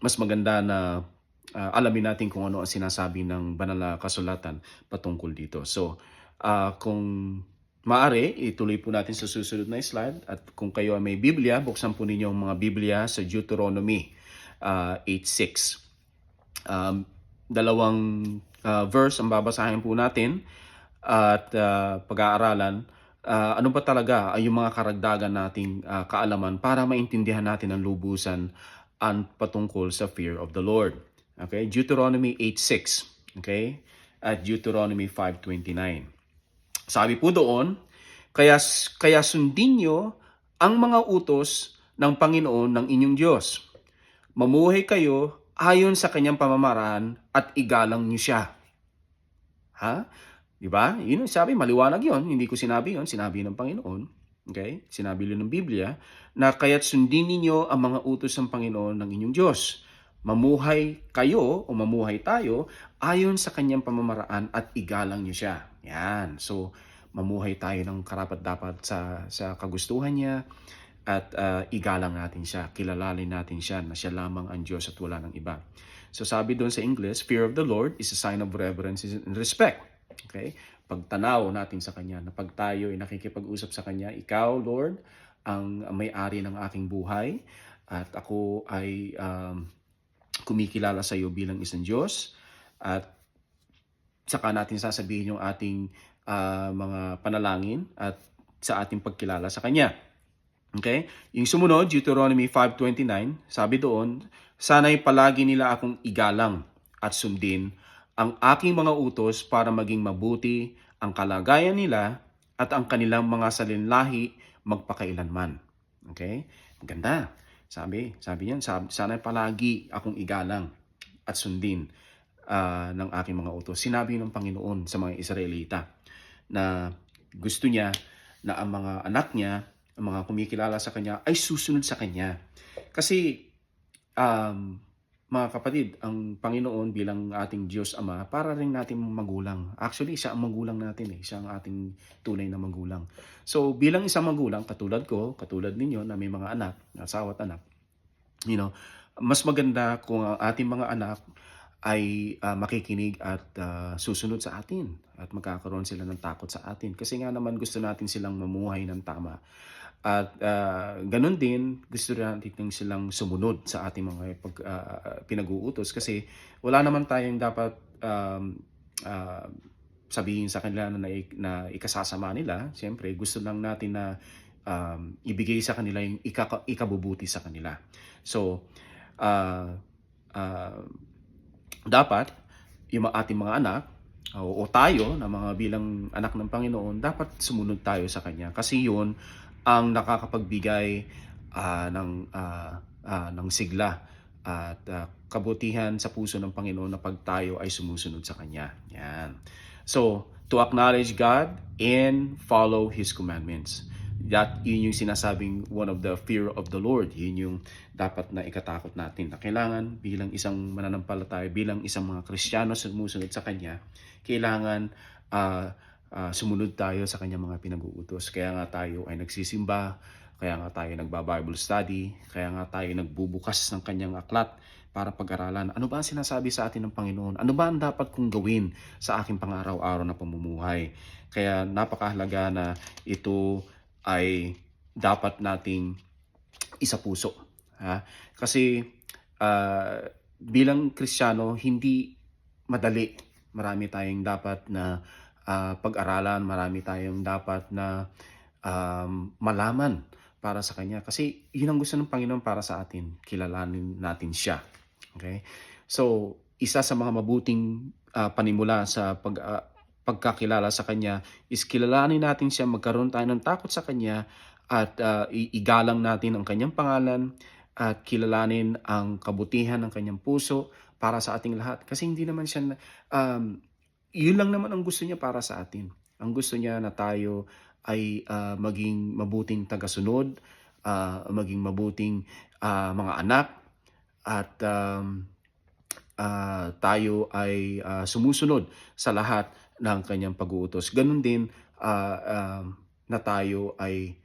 mas maganda na, alamin natin kung ano ang sinasabi ng banal na kasulatan patungkol dito. So, kung maaari ituloy po natin sa susunod na slide, at kung kayo ay may Biblia, buksan po ninyo ang mga Biblia sa Deuteronomy, 8:6. Dalawang, verse ang babasahin po natin at, pag-aaralan. Ano ba talaga ay yung mga karagdagan nating, kaalaman para maintindihan natin ang lubusan ang patungkol sa fear of the Lord. Okay? Deuteronomy 8:6, okay? At Deuteronomy 5:29. Sabi po doon, kaya sundin niyo ang mga utos ng Panginoon ng inyong Diyos. Mamuhay kayo ayon sa kanyang pamamaraan at igalang niyo siya. Ha? 'Di ba? Yun ang sabi, maliwanag yun. Hindi ko sinabi yun, sinabi ng Panginoon. Okay? Sinabi rin ng Biblia na kaya't sundin ninyo ang mga utos ng Panginoon ng inyong Diyos. Mamuhay kayo o mamuhay tayo ayon sa kanyang pamamaraan at igalang niyo siya. Yan. So, mamuhay tayo ng karapat-dapat sa kagustuhan niya at, igalang natin siya. Kilalanin natin siya na siya lamang ang Diyos at wala ng iba. So, sabi doon sa English, fear of the Lord is a sign of reverence and respect. Okay? Pagtanaw natin sa Kanya, na pag tayo ay nakikipag-usap sa Kanya, ikaw, Lord, ang may-ari ng aking buhay, at ako ay, kumikilala sa iyo bilang isang Diyos, at saka natin sasabihin yung ating, mga panalangin at sa ating pagkilala sa Kanya. Okay? Yung sumunod, Deuteronomy 5:29, sabi doon, sana'y palagi nila akong igalang at sundin ang aking mga utos para maging mabuti ang kalagayan nila at ang kanilang mga salinlahi magpakailanman. Okay? Ganda. Sabi niyan, sana'y palagi akong igalang at sundin, ng aking mga utos. Sinabi ng Panginoon sa mga Israelita na gusto niya na ang mga anak niya, ang mga kumikilala sa Kanya, ay susunod sa Kanya. Kasi, mga kapatid, ang Panginoon bilang ating Diyos Ama, para rin nating magulang. Actually, siya ang magulang natin eh. Siya ang ating tunay na magulang. So, bilang isang magulang, katulad ko, katulad ninyo na may mga anak, asawa at anak, you know, mas maganda kung ang ating mga anak ay, makikinig at, susunod sa atin at magkakaroon sila ng takot sa atin. Kasi nga naman gusto natin silang mamuhay ng tama. At, gano'n din gusto natin silang sumunod sa ating mga pinag-uutos, kasi wala naman tayong dapat, ah, sabihin sa kanila na ikasasama nila. Siyempre gusto lang natin na, ibigay sa kanila yung ikabubuti sa kanila. So, ah, ah dapat yung ating mga anak, o tayo na mga bilang anak ng Panginoon, dapat sumunod tayo sa Kanya, kasi yun ang nakakapagbigay, ng sigla at, kabutihan sa puso ng Panginoon na pag tayo ay sumusunod sa Kanya. Yan. So, to acknowledge God and follow His commandments. Yun yung sinasabing one of the fear of the Lord. Yun yung dapat na ikatakot natin, na kailangan bilang isang mananampalataya, bilang isang mga Kristiyano sumusunod sa Kanya, kailangan, sumunod tayo sa Kanyang mga pinag-uutos. Kaya nga tayo ay nagsisimba, kaya nga tayo nagba-Bible study, kaya nga tayo nagbubukas ng Kanyang aklat para pag-aralan. Ano ba ang sinasabi sa atin ng Panginoon? Ano ba ang dapat kong gawin sa aking pang-araw-araw na pamumuhay? Kaya napakahalaga na ito ay dapat nating isapuso. Ha? Kasi, bilang Kristiyano, hindi madali. Marami tayong dapat na, pag-aralan, marami tayong dapat na, malaman para sa Kanya. Kasi yun ang gusto ng Panginoon para sa atin, kilalanin natin siya. Okay? So, isa sa mga mabuting, panimula sa pagkakilala sa Kanya is kilalanin natin siya, magkaroon tayo ng takot sa Kanya, at, igalang natin ang Kanyang pangalan, at kilalanin ang kabutihan ng Kanyang puso para sa ating lahat. Kasi hindi naman siya, yun lang naman ang gusto niya para sa atin. Ang gusto niya na tayo ay, maging mabuting tagasunod, maging mabuting, mga anak, at tayo ay sumusunod sa lahat ng kanyang pag-uutos. Ganun din na tayo ay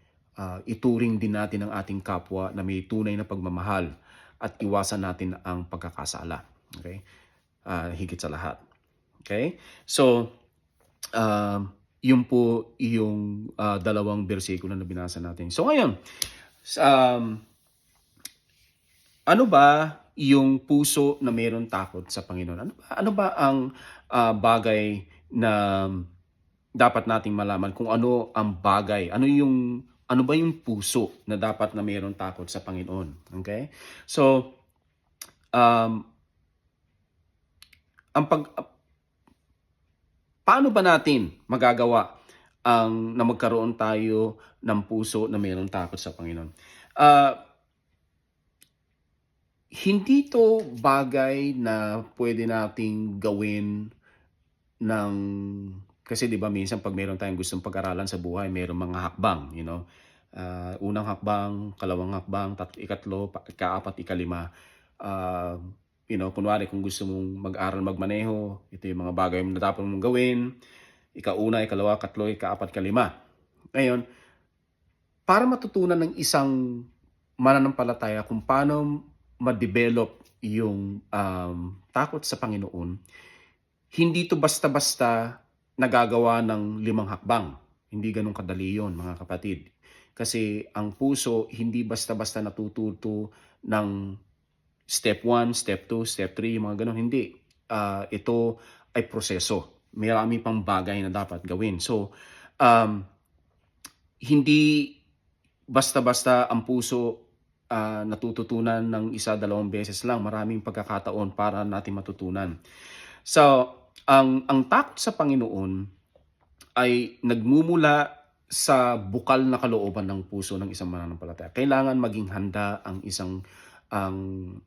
ituring din natin ang ating kapwa na may tunay na pagmamahal at iwasan natin ang pagkakasala. Okay? Higit sa lahat. Okay? So, yun po yung dalawang bersikulo na binasa natin. So ngayon, ano ba yung puso na mayroon takot sa Panginoon? Ano ba ang bagay na dapat nating malaman kung ano ang bagay? Ano ba yung puso na dapat na mayroon takot sa Panginoon? Okay? So, paano ba natin magagawa na magkaroon tayo ng puso na mayroon takot sa Panginoon? Hindi to bagay na pwede nating gawin ng kasi 'di ba minsan pag meron tayong gustong pag-aralan sa buhay, merong mga hakbang, unang hakbang, kalawang hakbang, ikatlo, ikaapat, ikalima. Kunwari kung gusto mong mag-aral magmaneho, ito yung mga bagay na dapat mong gawin. Ikauna, ikalawa, ikatlo, ikaapat, ikalima. Ngayon, para matutunan ng isang mananampalataya kung paano ma-develop yung takot sa Panginoon, hindi to basta-basta nagagawa ng 5 hakbang. Hindi ganun kadali yun, mga kapatid. Kasi ang puso, hindi basta-basta natututo ng step 1, step 2, step 3, mga ganun. Hindi. Ito ay proseso. Marami pang bagay na dapat gawin. So, hindi basta-basta ang puso natututunan ng 1-2 beses lang. Maraming pagkakataon para natin matutunan. So, ang takot sa Panginoon ay nagmumula sa bukal na kalooban ng puso ng isang mananampalataya. Kailangan maging handa ang isang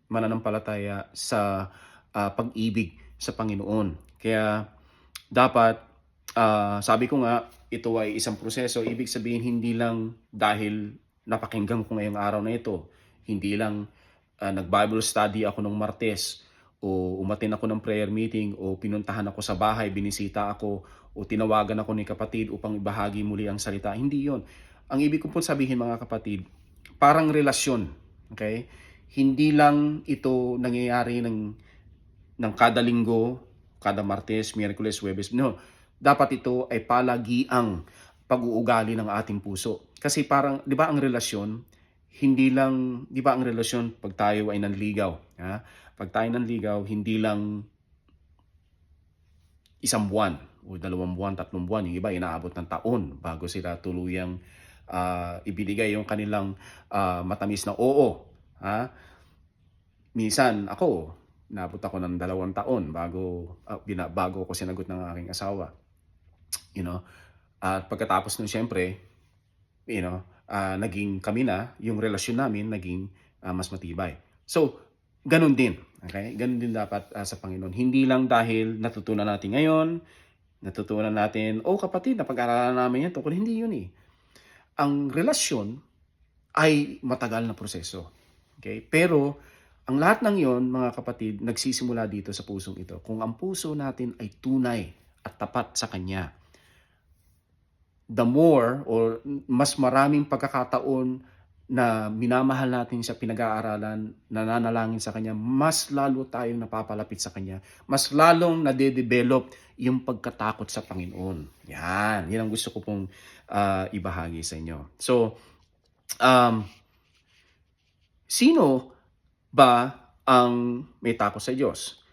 mananampalataya sa pag-ibig sa Panginoon. Kaya dapat, sabi ko nga, ito ay isang proseso. Ibig sabihin, hindi lang dahil napakinggan ko ngayong araw na ito, hindi lang nag-Bible study ako nung Martes, o umatin ako ng prayer meeting, o pinuntahan ako sa bahay, binisita ako, o tinawagan ako ni kapatid upang ibahagi muli ang salita. Hindi yon. Ang ibig ko po sabihin, mga kapatid, parang relasyon. Okay? Hindi lang ito nangyayari ng kada linggo, kada Martes, Miyerkules, Huwebes. No. Dapat ito ay palagiang pag-uugali ng ating puso. Kasi parang, di ba ang relasyon, hindi lang, di ba ang relasyon pag tayo ay nanligaw, ha? Pag tayo nanligaw, hindi lang 1 buwan o 2 buwan, 3 buwan. Yung iba, inaabot ng taon bago sila tuluyang ibinigay yung kanilang matamis na oo. Ha? Minsan, naabot ako ng 2 taon bago ko sinagot ng aking asawa. At pagkatapos nun, syempre, naging kami na, yung relasyon namin naging mas matibay. So, ganun din. Okay? Ganun din dapat sa Panginoon. Hindi lang dahil natutunan natin ngayon, kapatid, napag-aralan namin yan tungkol, hindi yun eh. Ang relasyon ay matagal na proseso. Okay? Pero, ang lahat ng yon, mga kapatid, nagsisimula dito sa pusong ito. Kung ang puso natin ay tunay at tapat sa Kanya, the more or mas maraming pagkakataon na minamahal natin siya, pinag-aaralan, nananalangin sa Kanya, mas lalo tayong napapalapit sa Kanya. Mas lalong nade-develop yung pagkatakot sa Panginoon. Yan ang gusto ko pong ibahagi sa inyo. So, sino ba ang may takot sa Diyos?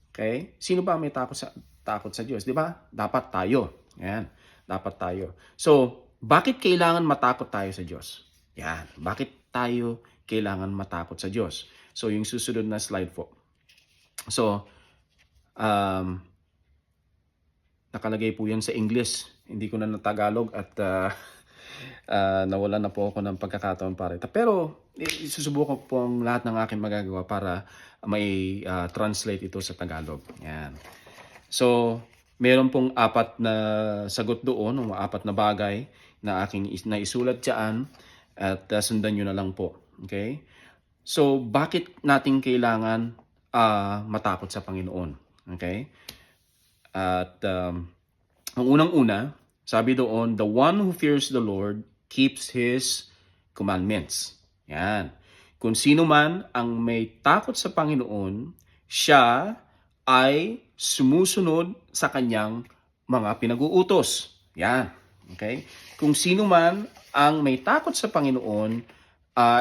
Okay? Sino ba ang may takot sa Diyos? Di ba? Dapat tayo. Yan. Dapat tayo. So, bakit kailangan matakot tayo sa Diyos? Yan. Bakit tayo kailangan matakot sa Diyos? So, yung susunod na slide po. So, nakalagay po yan sa English. Hindi ko na Tagalog at nawalan na po ako ng pagkakataon para ito. Pero, susubukan po ang lahat ng aking magagawa para may translate ito sa Tagalog. Yan. So, meron pong 4 na sagot doon, o 4 na bagay na aking naisulat dyan, at sundan nyo na lang po. Okay? So, bakit natin kailangan matakot sa Panginoon? Okay? At ang unang-una, sabi doon, the one who fears the Lord keeps His commandments. Yan. Kung sino man ang may takot sa Panginoon, siya ay sumusunod sa kanyang mga pinag-uutos. Yan. Okay? Kung sino man ang may takot sa Panginoon,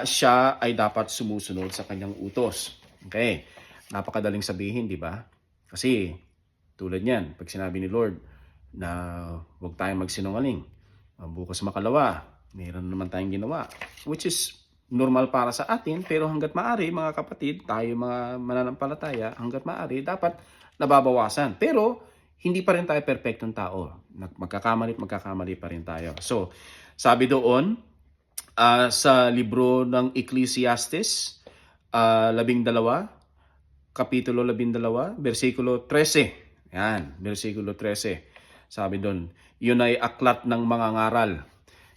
siya ay dapat sumusunod sa kanyang utos. Okay? Napakadaling sabihin, di ba? Kasi tulad niyan, pag sinabi ni Lord na huwag tayong magsinungaling, bukas makalawa, mayroon naman tayong ginawa. Which is normal para sa atin, pero hanggat maaari, mga kapatid, tayo mga mananampalataya, hanggat maaari, dapat nababawasan. Pero hindi pa rin tayo perfectong tao. Magkakamali pa rin tayo. So, sabi doon, sa libro ng Ecclesiastes, 12, Kapitulo 12, versikulo 13. Yan, versikulo 13. Sabi doon, yun ay aklat ng mga ngaral.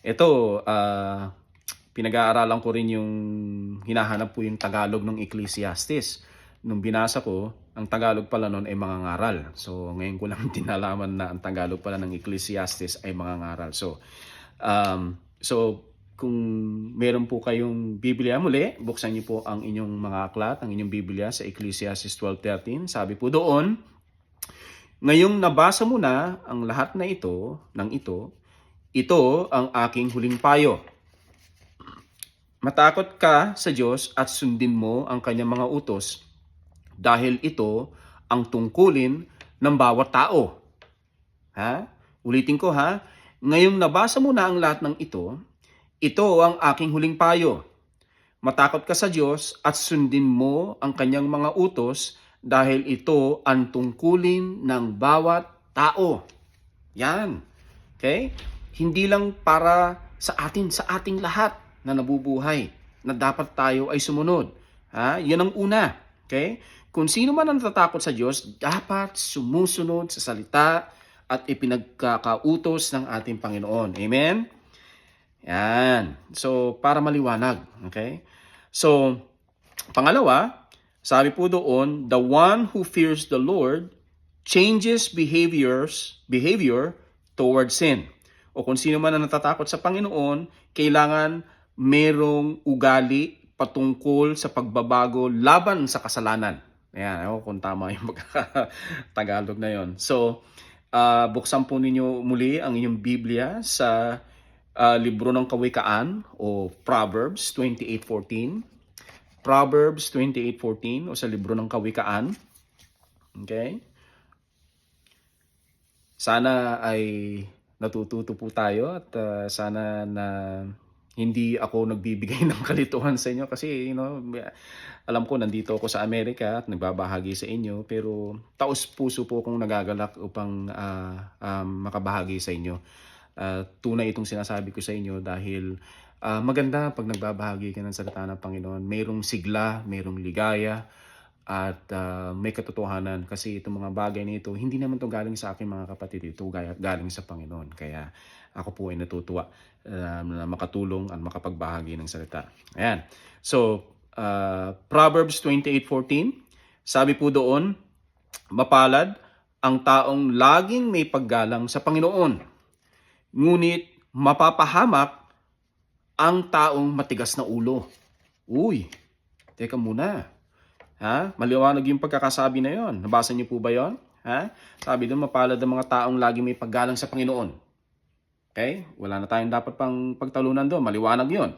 Ito, pinag-aaralan ko rin yung hinahanap po yung Tagalog ng Ecclesiastes. Nung binasa ko, ang Tagalog pala noon ay mga ngaral. So, ngayon ko lang tinalaman na ang Tagalog pala ng Ecclesiastes ay mga ngaral. So, kung meron po kayong Biblia muli, buksan niyo po ang inyong mga aklat, ang inyong Biblia sa Ecclesiastes 12:13. Sabi po doon, ngayong nabasa mo na ang lahat na ito, ito ang aking huling payo. Matakot ka sa Diyos at sundin mo ang kanyang mga utos dahil ito ang tungkulin ng bawat tao. Ha? Ulitin ko ha. Ngayong nabasa mo na ang lahat ng ito ang aking huling payo. Matakot ka sa Diyos at sundin mo ang kanyang mga utos dahil ito ang tungkulin ng bawat tao. Yan. Okay? Hindi lang para sa ating lahat na nabubuhay na dapat tayo ay sumunod. Ha? Yan ang una. Okay? Kung sino man ang natatakot sa Diyos, dapat sumusunod sa salita at ipinagkakautos ng ating Panginoon. Amen? Yan. So, para maliwanag. Okay? So, pangalawa, sabi po doon, the one who fears the Lord changes behavior towards sin. O kung sino man ang natatakot sa Panginoon, kailangan merong ugali patungkol sa pagbabago laban sa kasalanan. Ayan, ako kung tama yung Tagalog na yon. So, buksan po ninyo muli ang inyong Biblia sa libro ng Kawikaan o Proverbs 28:14. Proverbs 28:14 o sa libro ng Kawikaan. Okay? Sana ay natututo po tayo at sana na hindi ako nagbibigay ng kalituhan sa inyo kasi alam ko nandito ako sa Amerika at nagbabahagi sa inyo pero taos-puso po akong nagagalak upang makabahagi sa inyo. Tunay itong sinasabi ko sa inyo dahil maganda pag nagbabahagi ka ng salita ng Panginoon. Mayroong sigla, mayroong ligaya, at may katotohanan. Kasi itong mga bagay nito, hindi naman ito galing sa aking mga kapatid. Ito galing sa Panginoon. Kaya ako po ay natutuwa na makatulong at makapagbahagi ng salita. Ayan. So, Proverbs 28:14, sabi po doon, mapalad ang taong laging may paggalang sa Panginoon. Ngunit mapapahamak ang taong matigas na ulo. Uy, teka muna. Ha? Maliwanag yung pagkakasabi na yon. Nabasa niyo po ba yon? Ha? Sabi doon, mapalad ang mga taong lagi may paggalang sa Panginoon. Okay? Wala na tayong dapat pang pagtalunan doon. Maliwanag yon.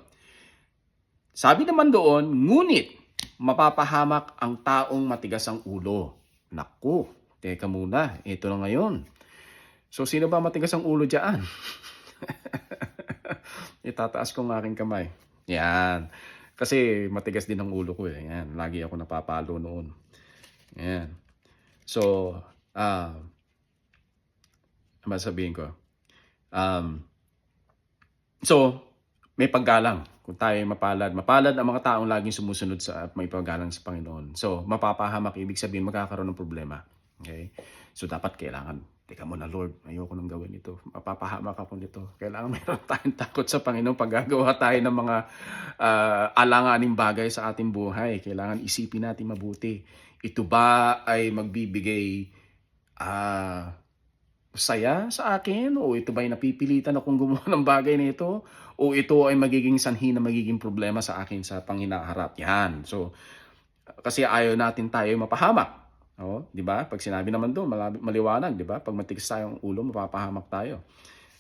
Sabi naman doon, ngunit mapapahamak ang taong matigas ang ulo. Naku, teka muna. Ito na ngayon. So, sino ba matigas ang ulo dyan? Itataas ko ng aking kamay. Yan. Kasi matigas din ang ulo ko eh. Yan. Lagi ako napapalo noon. Yan. So, ano sabihin ko? So, may paggalang. Kung tayo mapalad ang mga taong laging sumusunod sa may paggalang sa Panginoon. So, mapapahamak, ibig sabihin magkakaroon ng problema. Okay? So, dapat kailangan teka muna Lord, ayoko nang gawin ito. Mapapahamak ako nito. Kailangan meron tayong takot sa Panginoon pag gagawa tayo ng mga alanganing bagay sa ating buhay. Kailangan isipin natin mabuti. Ito ba ay magbibigay ah, saya sa akin? O ito ba ay napipilitan akong gumawa ng bagay na ito? O ito ay magiging sanhi na magiging problema sa akin sa panginaharap? Yan. So, kasi ayaw natin tayo mapahamak. Oh, 'di ba? Pag sinabi naman doon, maliwanag, 'di ba? Pag matigas tayong ulo, mapapahamak tayo.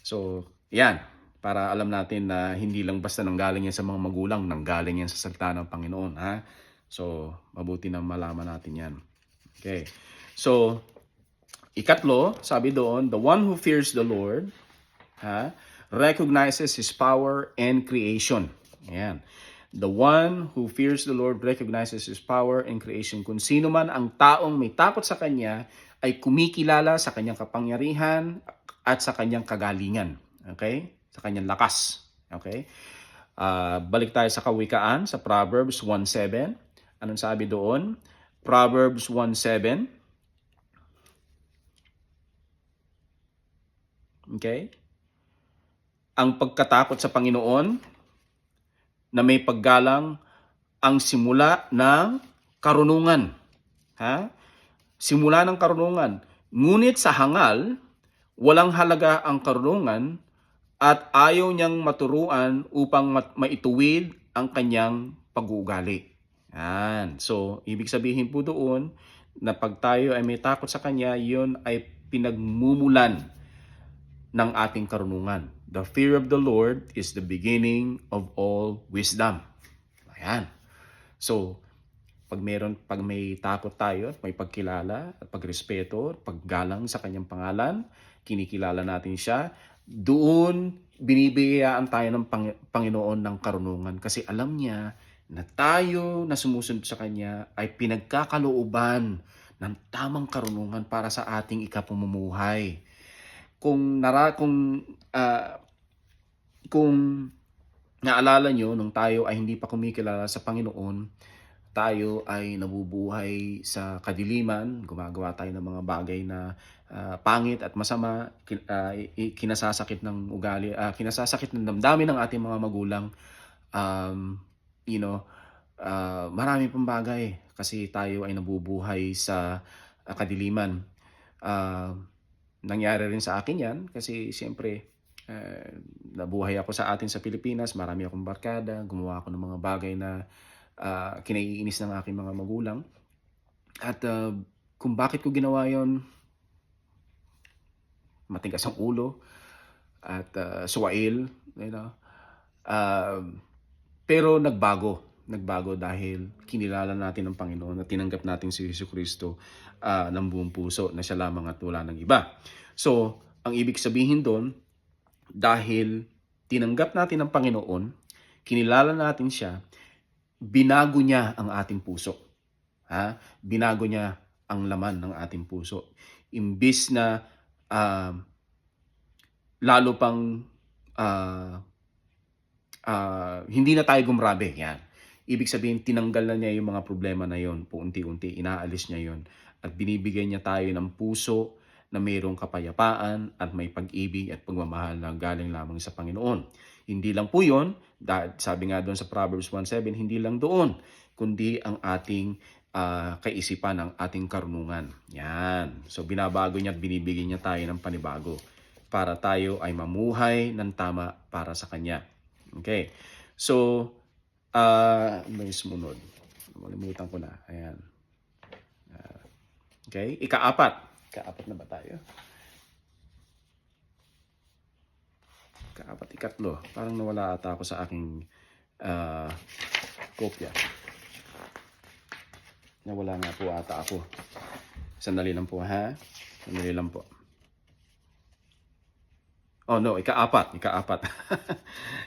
So, 'yan, para alam natin na hindi lang basta nanggaling yan sa mga magulang, nanggaling yan sa salita ng Panginoon, ha? So, mabuti na malaman natin 'yan. Okay. So, ikatlo, sabi doon, the one who fears the Lord, ha, recognizes His power and creation. Ayan. The one who fears the Lord recognizes His power and creation. Kung sino man ang taong may takot sa Kanya ay kumikilala sa Kanyang kapangyarihan at sa Kanyang kagalingan. Okay? Sa Kanyang lakas. Okay? Balik tayo sa kawikaan, sa Proverbs 1:7. Anong sabi doon? Proverbs 1:7. Okay? Ang pagkatakot sa Panginoon na may paggalang ang simula ng karunungan. Ha? Simula ng karunungan. Ngunit sa hangal, walang halaga ang karunungan at ayaw niyang maturuan upang maituwid ang kanyang pag-uugali. Yan. So, ibig sabihin po doon na pag tayo ay may takot sa Kanya, yun ay pinagmumulan ng ating karunungan. The fear of the Lord is the beginning of all wisdom. Ayan. So, pag may takot tayo, may pagkilala, at pagrespeto, paggalang sa Kanyang pangalan, kinikilala natin siya, doon binibigyan tayo ng Panginoon ng karunungan kasi alam niya na tayo na sumusunod sa Kanya ay pinagkakalooban ng tamang karunungan para sa ating ikapamumuhay. Kung naalala nyo, nung tayo ay hindi pa kumikilala sa Panginoon, tayo ay nabubuhay sa kadiliman, gumagawa tayo ng mga bagay na pangit at masama, kinasasakit ng ugali, kinasasakit ng damdamin ng ating mga magulang. Marami pang bagay kasi tayo ay nabubuhay sa kadiliman. Nangyari rin sa akin yan kasi siyempre nabuhay ako sa atin sa Pilipinas, marami akong barkada, gumawa ako ng mga bagay na kinaiinis ng aking mga magulang. At kung bakit ko ginawa yon, matigas ang ulo at suwail, pero nagbago dahil kinilala natin ang Panginoon at tinanggap natin si Jesucristo ng buong puso na siya lamang at wala ng iba. So, ang ibig sabihin doon, dahil tinanggap natin ang Panginoon, kinilala natin siya, binago niya ang ating puso. Binago niya ang laman ng ating puso. Imbis na lalo pang hindi na tayo gumrabe. Yan. Ibig sabihin, tinanggal na niya yung mga problema na yon, unti-unti, inaalis niya yon at binibigay niya tayo ng puso na mayroong kapayapaan at may pag-ibig at pagmamahal na galing lamang sa Panginoon. Hindi lang po yun, sabi nga doon sa Proverbs 1:7, hindi lang doon, kundi ang ating kaisipan, ang ating karunungan. Yan. So binabago niya at binibigyan niya tayo ng panibago para tayo ay mamuhay ng tama para sa Kanya. Okay. So, may sumunod. Malimutan ko na. Ayan. Okay. Ikaapat na ba tayo? Ikatlo. Parang nawala ata ako sa aking kopya. Nawala nga po ata ako. Sandali lang po, ha? Sandali lang po. Oh no, ikaapat.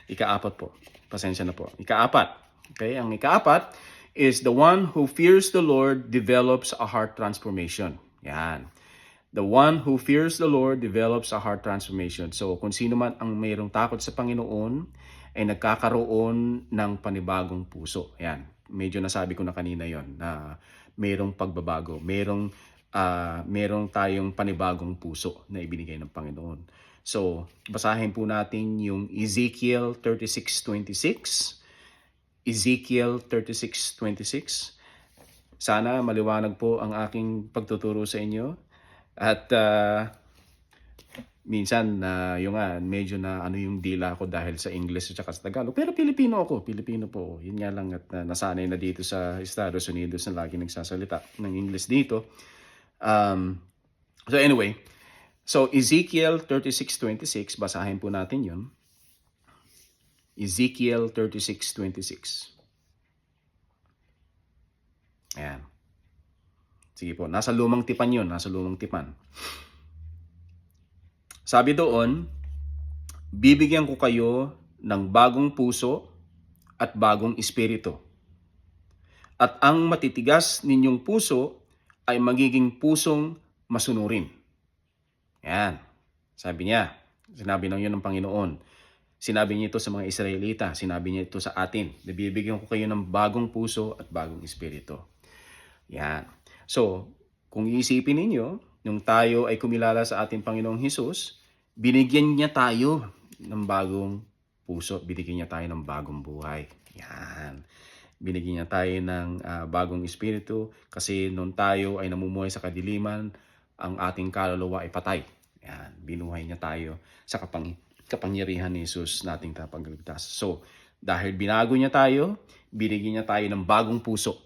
Ikaapat po. Pasensya na po. Ikaapat. Okay, ang ikaapat is the one who fears the Lord develops a heart transformation. Yan. The one who fears the Lord develops a heart transformation. So, kung sino man ang mayroong takot sa Panginoon, ay nagkakaroon ng panibagong puso. Yan. Medyo nasabi ko na kanina yon na mayroong pagbabago. Mayroong meron tayong panibagong puso na ibinigay ng Panginoon. So, basahin po natin yung Ezekiel 36:26. Ezekiel 36:26. Sana maliwanag po ang aking pagtuturo sa inyo. At minsan yung medyo na yung dila ko dahil sa English at saka sa Tagalog. Pero Pilipino ako, Pilipino po. Yun nga lang at nasanay na dito sa Estados Unidos na lagi nagsasalita ng English dito. So anyway, so Ezekiel 36:26, basahin po natin yun. Ezekiel 36:26. Ayan. Sige po, nasa lumang tipan yun, nasa lumang tipan. Sabi doon, bibigyan ko kayo ng bagong puso at bagong espiritu. At ang matitigas ninyong puso ay magiging pusong masunurin. Yan. Sabi niya, sinabi ng yun ng Panginoon. Sinabi niya ito sa mga Israelita, sinabi niya ito sa atin. Bibigyan ko kayo ng bagong puso at bagong espiritu. Yan. So, kung iisipin ninyo, nung tayo ay kumilala sa ating Panginoong Hesus, binigyan niya tayo ng bagong puso, binigyan niya tayo ng bagong buhay. Yan. Binigyan niya tayo ng bagong espiritu kasi nung tayo ay namumuhay sa kadiliman, ang ating kaluluwa ay patay. Yan. Binuhay niya tayo sa kapangyarihan ni Jesus nating tagapagligtas. So, dahil binago niya tayo, binigyan niya tayo ng bagong puso.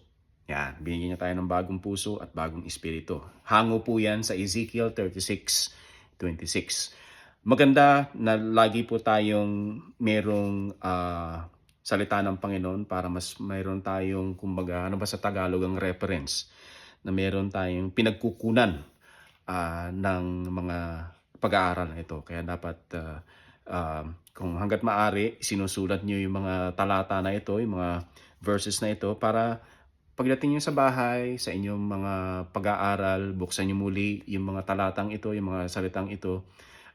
Yan, binigyan niya tayo ng bagong puso at bagong espiritu. Hango po yan sa Ezekiel 36:26. Maganda na lagi po tayong merong salita ng Panginoon para mas mayroon tayong, kumbaga, ano ba sa Tagalog ang reference, na meron tayong pinagkukunan ng mga pag-aaral na ito. Kaya dapat kung hanggat maaari, sinusulat niyo yung mga talata na ito, yung mga verses na ito para pagdating niyo sa bahay, sa inyong mga pag-aaral, buksan niyo muli yung mga talatang ito, yung mga salitang ito,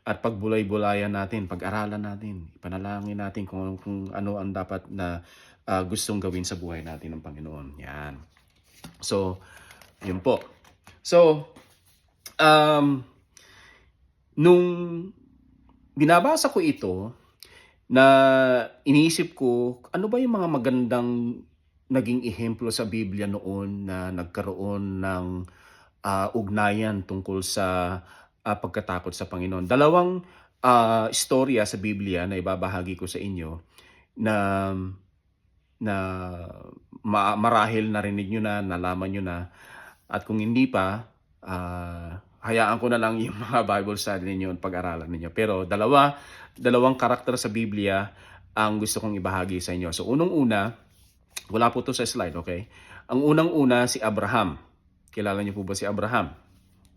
at pagbulay-bulayan natin, pag-aralan natin, ipanalangin natin kung ano ang dapat na gustong gawin sa buhay natin ng Panginoon. Yan. So, yun po. So, nung binabasa ko ito, na iniisip ko, ano ba yung mga magandang naging ehemplo sa Biblia noon na nagkaroon ng ugnayan tungkol sa pagkatakot sa Panginoon. Dalawang istorya sa Biblia na ibabahagi ko sa inyo na marahil narinig nyo na, nalaman nyo na, at kung hindi pa, hayaan ko na lang yung mga Bible study ninyo at pag-aralan ninyo. Pero dalawang karakter sa Biblia ang gusto kong ibahagi sa inyo. So unang-una, wala po to sa slide, okay? Ang unang-una, si Abraham. Kilala niyo po ba si Abraham?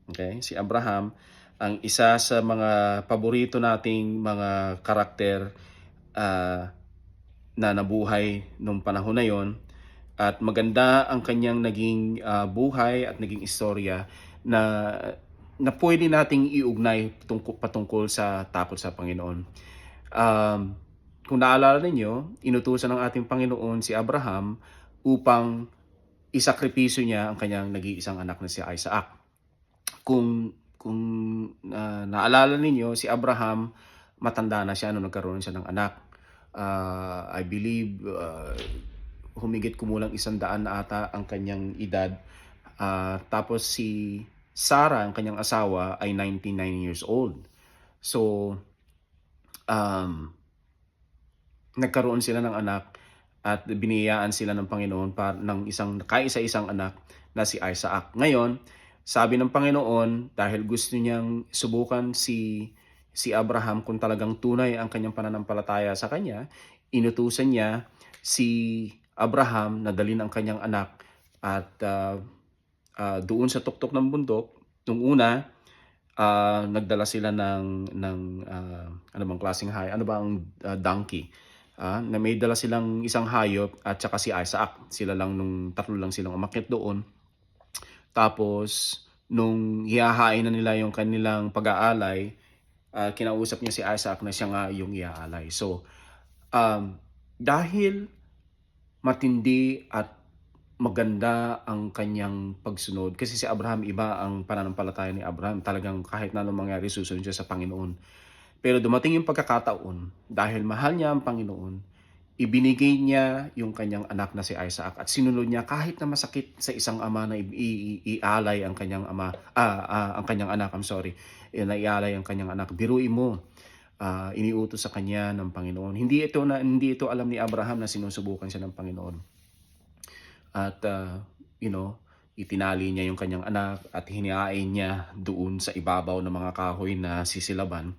Okay? Si Abraham, ang isa sa mga paborito nating mga karakter na nabuhay nung panahon na yon. At maganda ang kanyang naging buhay at naging istorya na pwede nating iugnay patungkol sa takot sa Panginoon. Kung naalala ninyo, inutusan ng ating Panginoon si Abraham upang isakripisyo niya ang kanyang nag-iisang anak na si Isaac. Kung naalala ninyo, si Abraham, matanda na siya nung nagkaroon siya ng anak. I believe humigit kumulang 100 na ata ang kanyang edad. Tapos si Sarah, ang kanyang asawa, ay 99 years old. So, nagkaroon sila ng anak at biniyayaan sila ng Panginoon ng kaisa-isang anak na si Isaac. Ngayon, sabi ng Panginoon, dahil gusto niyang subukan si Abraham kung talagang tunay ang kanyang pananampalataya sa kanya, inutusan niya si Abraham na dalhin ang kanyang anak at doon sa tuktok ng bundok. Nung una, nagdala sila ng ano bang klaseng hayop? Ano ba ang donkey? Na may dala silang isang hayop at saka si Isaac. Tatlo lang silang umakyat doon. Tapos, nung hihahain na nila yung kanilang pag-aalay, kinausap niya si Isaac na siya nga yung iaalay. So, dahil matindi at maganda ang kanyang pagsunod. Kasi si Abraham, iba ang pananampalataya ni Abraham. Talagang kahit na anong mangyari, susunod siya sa Panginoon. Pero dumating yung pagkakataon, dahil mahal niya ang Panginoon, ibinigay niya yung kanyang anak na si Isaac at sinunod niya kahit na masakit sa isang ama na ialay ang kanyang ang kanyang anak, I'm sorry, na ialay ang kanyang anak. Biruin mo, iniutos sa kanya ng Panginoon. Hindi ito alam ni Abraham na sinusubukan siya ng Panginoon. At you know, itinali niya yung kanyang anak at hinihain niya doon sa ibabaw ng mga kahoy na sisilaban.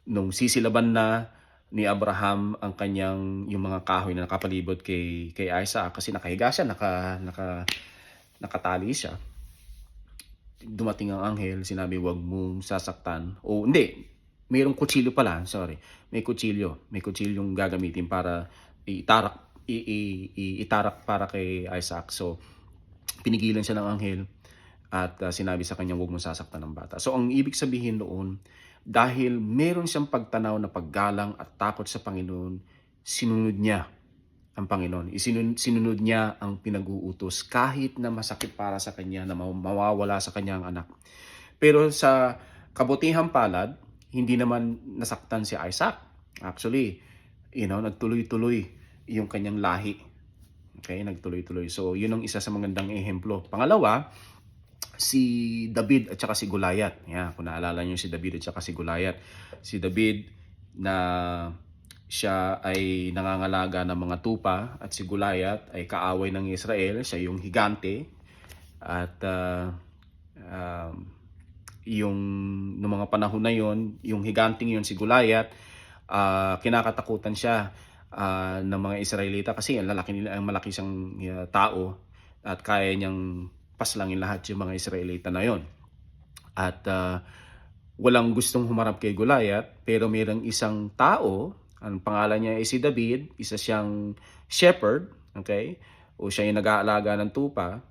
Nung sisilaban na ni Abraham ang kanyang yung mga kahoy na nakapalibot kay Isaac, kasi nakahiga siya, nakatali siya. Dumating ang anghel, sinabi, "Wag mong sasaktan." O hindi, mayroong kutsilyo pala, sorry. May kutsilyong gagamitin para itarak para kay Isaac. So pinigilan siya ng anghel at sinabi sa kanya, "Wag mong sasaktan ng bata." So ang ibig sabihin noon, dahil meron siyang pagtanaw na paggalang at takot sa Panginoon, sinunod niya ang Panginoon. Sinunod niya ang pinag-uutos kahit na masakit para sa kanya na mawawala sa kanyang anak. Pero sa kabutihang palad, hindi naman nasaktan si Isaac. Actually, nagtuloy-tuloy yung kanyang lahi. Okay, nagtuloy-tuloy. So, yun ang isa sa magandang ehemplo. Pangalawa, si David at saka si Goliath. Kung naalala niyo si David at saka si Goliath. Si David na siya ay nangangalaga ng mga tupa at si Goliath ay kaaway ng Israel. Siya yung higante at yung noong mga panahon na yon, yung higanting yon si Goliath, kinakatakutan siya ng mga Israelita kasi ang malaki siyang tao at kaya niyang paslangin lahat yung mga Israelita na yon. At walang gustong humarap kay Goliath, pero mayroong isang tao, ang pangalan niya ay si David, isa siyang shepherd, okay? O siya yung nag-aalaga ng tupa,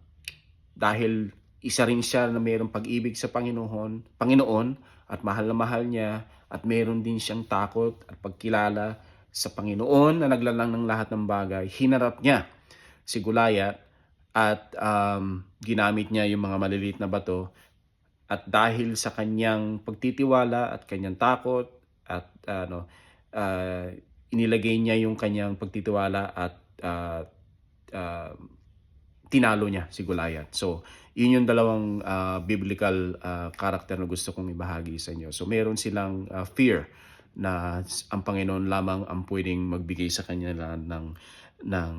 dahil isa rin siya na mayroong pag-ibig sa Panginoon at mahal na mahal niya, at mayroon din siyang takot at pagkilala sa Panginoon na naglalang ng lahat ng bagay. Hinarap niya si Goliath at ginamit niya yung mga maliliit na bato, at dahil sa kanyang pagtitiwala at kanyang takot at inilagay niya yung kanyang pagtitiwala at tinalo niya si Goliath. So, yun yung dalawang biblical character na gusto kong ibahagi sa inyo. So, meron silang fear na ang Panginoon lamang ang pwedeng magbigay sa kanya ng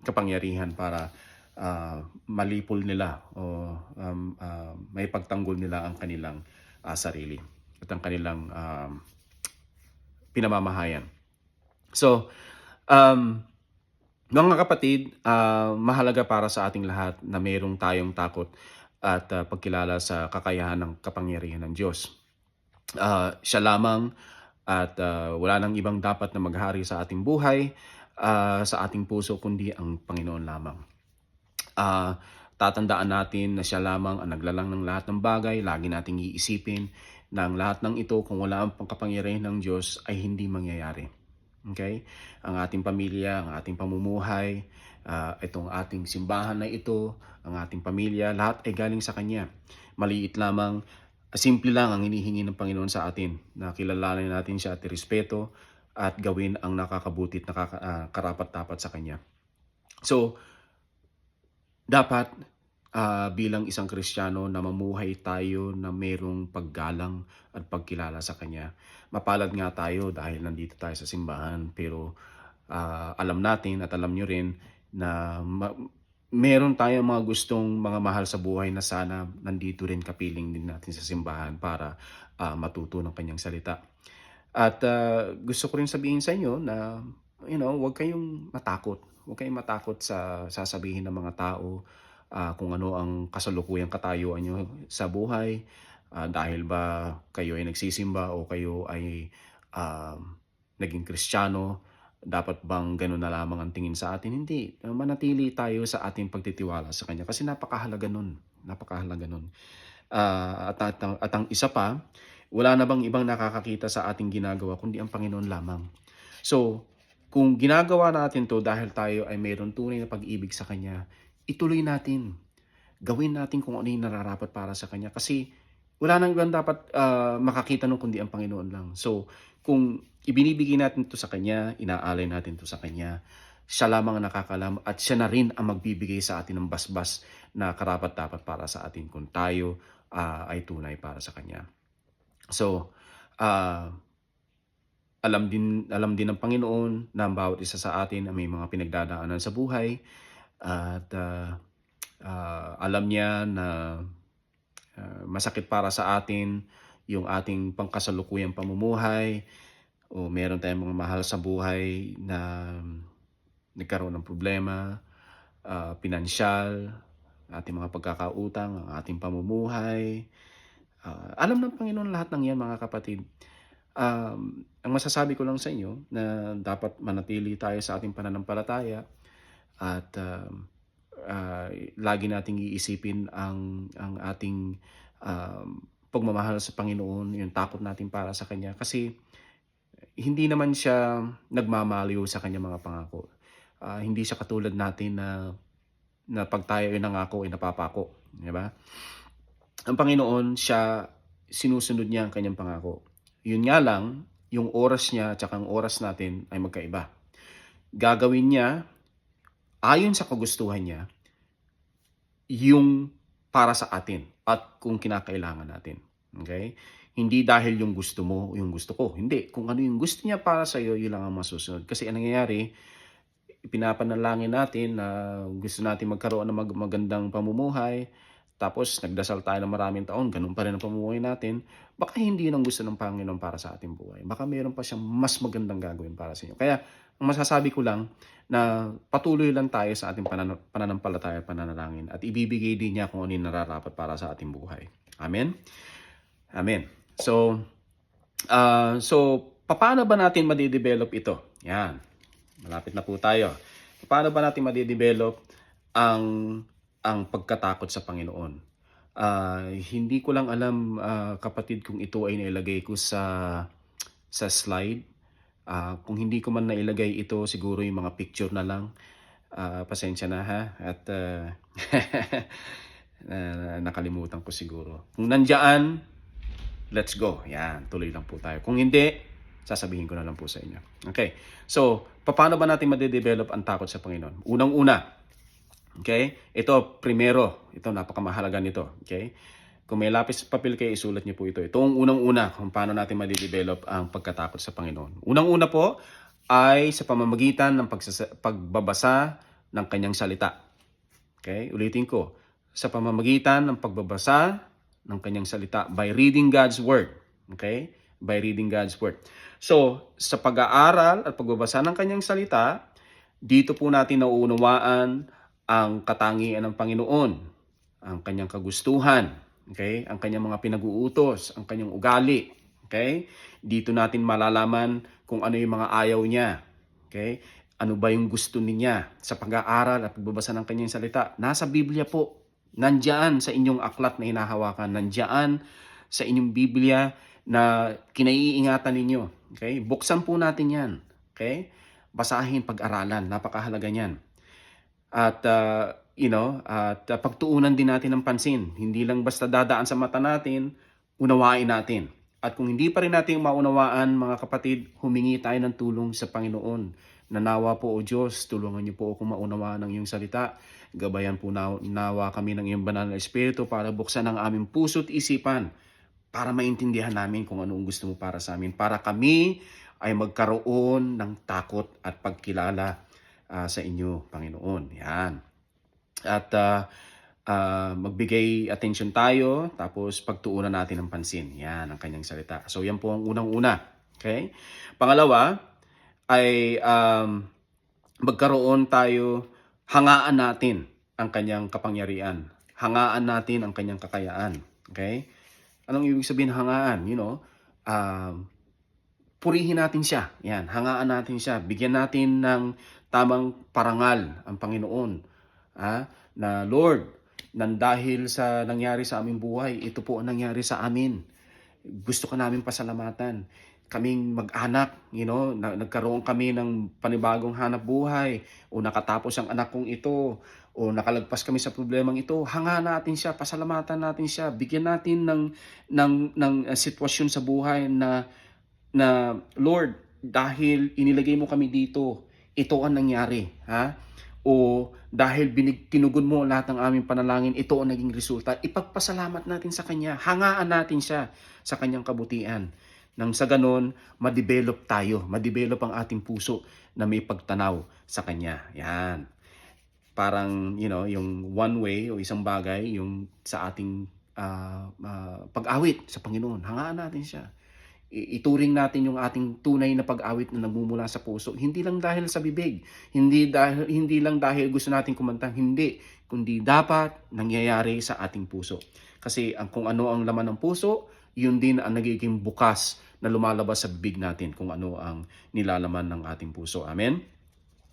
kapangyarihan para malipol nila o may pagtanggol nila ang kanilang sarili at ang kanilang pinamamahayan. So, mga kapatid, mahalaga para sa ating lahat na mayroong tayong takot at pagkilala sa kakayahan ng kapangyarihan ng Diyos. Siya lamang at wala nang ibang dapat na maghari sa ating buhay, sa ating puso, kundi ang Panginoon lamang. Tatandaan natin na siya lamang ang naglalang ng lahat ng bagay. Lagi nating iisipin na ang lahat ng ito, kung wala ang pangkapangyarihan ng Diyos, ay hindi mangyayari. Okay? Ang ating pamilya, ang ating pamumuhay, itong ating simbahan na ito, ang ating pamilya, lahat ay galing sa Kanya. Maliit lamang, simple lang ang hinihingi ng Panginoon sa atin, na kilalanin natin siya at irespeto at gawin ang nakakabuti at karapat-dapat sa Kanya. So, dapat bilang isang Kristiyano na mamuhay tayo na mayroong paggalang at pagkilala sa Kanya. Mapalad nga tayo dahil nandito tayo sa simbahan, pero alam natin at alam nyo rin na meron tayong mga gustong mga mahal sa buhay na sana nandito rin kapiling din natin sa simbahan para matuto ng Kanyang salita. At gusto ko rin sabihin sa inyo na huwag kayong matakot. Huwag kayong matakot sa sasabihin ng mga tao kung ano ang kasalukuyang katayuan nyo sa buhay. Dahil ba kayo ay nagsisimba o kayo ay naging Kristiyano, dapat bang gano'n na lamang ang tingin sa atin? Hindi. Manatili tayo sa ating pagtitiwala sa Kanya kasi napakahalaga nun. Napakahalaga nun. At ang isa pa, wala na bang ibang nakakakita sa ating ginagawa kundi ang Panginoon lamang. So, kung ginagawa natin 'to dahil tayo ay mayroong tunay na pag-ibig sa Kanya, ituloy natin. Gawin natin kung ano yung nararapat para sa Kanya kasi wala nang ibang dapat, makakita nun kundi ang Panginoon lang. So, kung ibinibigay natin 'to sa Kanya, inaalay natin 'to sa Kanya, siya lamang ang nakakaalam at siya na rin ang magbibigay sa atin ng basbas na karapat-dapat para sa atin kung tayo, ay tunay para sa Kanya. So, ah, alam din ng Panginoon na ang bawat isa sa atin ay may mga pinagdadaanan sa buhay at, alam niya na masakit para sa atin yung ating pangkasalukuyang pamumuhay o meron tayong mga mahal sa buhay na nagkaroon ng problema, pinansyal, ating mga pagkakautang, ang ating pamumuhay. Alam ng Panginoon lahat ng yan mga kapatid. Ang masasabi ko lang sa inyo na dapat manatili tayo sa ating pananampalataya at lagi nating iisipin ang ating pagmamahal sa Panginoon, yung takot natin para sa Kanya kasi hindi naman siya nagmamaliw sa Kanyang mga pangako. Hindi siya katulad natin na pag tayo ay nangako ay napapako, di ba? Ang Panginoon siya sinusunod niya ang Kanyang pangako. Yun nga lang, yung oras niya at saka ang oras natin ay magkaiba. Gagawin niya ayon sa kagustuhan niya yung para sa atin at kung kinakailangan natin. Okay? Hindi dahil yung gusto mo o yung gusto ko. Hindi. Kung ano yung gusto niya para sa iyo, yun lang ang masusunod. Kasi ang nangyayari, pinapanalangin natin na gusto natin magkaroon ng magandang pamumuhay, tapos nagdasal tayo ng maraming taon, ganun pa rin ang pamumuhay natin, baka hindi yun ang gusto ng Panginoon para sa ating buhay. Baka mayroon pa siyang mas magandang gagawin para sa inyo. Kaya, ang masasabi ko lang, na patuloy lang tayo sa ating pananampalataya at pananalangin at ibibigay din niya kung ano yung nararapat para sa ating buhay. Amen? Amen. So, paano ba natin madidevelop ito? Yan. Malapit na po tayo. Paano ba natin madidevelop ang pagkatakot sa Panginoon? Hindi ko lang alam, kapatid, kung ito ay nailagay ko sa slide. Kung hindi ko man nailagay ito, siguro yung mga picture na lang. Pasensya na ha. At nakalimutan ko siguro. Kung nandiyan, let's go. Yan, tuloy lang po tayo. Kung hindi, sasabihin ko na lang po sa inyo. Okay. So, paano ba natin madedevelop ang takot sa Panginoon? Unang-una, okay? Ito, primero. Ito, napakamahalaga nito. Okay? Kung may lapis at papel kayo, isulat niyo po ito. Ito ang unang-una kung paano natin madedevelop ang pagkatakot sa Panginoon. Unang-una po ay sa pamamagitan ng pagbabasa ng Kanyang salita. Okay? Ulitin ko. Sa pamamagitan ng pagbabasa ng Kanyang salita by reading God's Word. Okay? By reading God's Word. So, sa pag-aaral at pagbabasa ng Kanyang salita, dito po natin nauunawaan ang katangian ng Panginoon, ang Kanyang kagustuhan, okay? Ang Kanyang mga pinag-uutos, ang Kanyang ugali, okay? Dito natin malalaman kung ano yung mga ayaw niya, okay? Ano ba yung gusto niya sa pag-aaral at pagbabasa ng Kanyang salita? Nasa Biblia po. Nandiyan sa inyong aklat na hinahawakan. Nandiyan sa inyong Biblia na kinaiingatan ninyo. Okay? Buksan po natin yan. Okay? Basahin, pag-aralan. Napakahalaga niyan. At, pagtuunan din natin ng pansin. Hindi lang basta dadaan sa mata natin, unawain natin. At kung hindi pa rin natin maunawaan, mga kapatid, humingi tayo ng tulong sa Panginoon. Nanawa po, O Diyos, tulungan niyo po ako maunawaan ng iyong salita. Gabayan po nawa kami ng iyong banal na Espiritu para buksan ang aming puso at isipan para maintindihan namin kung ano ang gusto mo para sa amin. Para kami ay magkaroon ng takot at pagkilala sa inyo, Panginoon. Yan. At magbigay attention tayo, tapos pagtuunan natin ng pansin. Yan ang Kanyang salita. So yan po ang unang-una. Okay? Pangalawa ay magkaroon tayo, hangaan natin ang Kanyang kapangyarihan. Hangaan natin ang Kanyang kakayaan. Okay? Anong ibig sabihin hangaan? Purihin natin siya. Yan, hangaan natin siya. Bigyan natin ng tamang parangal ang Panginoon. Na Lord, dahil sa nangyari sa aming buhay, ito po ang nangyari sa amin. Gusto ka namin pasalamatan. kaming mag-anak, nagkaroon kami ng panibagong hanap buhay, o nakatapos ang anak kong ito, o nakalagpas kami sa problemang ito, hanga natin siya, pasalamatan natin siya, bigyan natin ng sitwasyon sa buhay na Lord, dahil inilagay mo kami dito, ito ang nangyari, ha? O dahil tinugon mo lahat ng aming panalangin, ito ang naging resulta. Ipagpasalamat natin sa Kanya. Hangaan natin siya sa Kanyang kabutihan. Nang sa ganon, ma-develop tayo. Ma-develop ang ating puso na may pagtanaw sa Kanya. Yan. Parang, yung one way o isang bagay, yung sa ating pag-awit sa Panginoon. Hangaan natin siya. Ituring natin yung ating tunay na pag-awit na nagmumula sa puso. Hindi lang dahil sa bibig, hindi lang dahil gusto nating kumanta, hindi, kundi dapat nangyayari sa ating puso. Kasi kung ano ang laman ng puso, yun din ang nagiging bukas na lumalabas sa bibig natin kung ano ang nilalaman ng ating puso. Amen?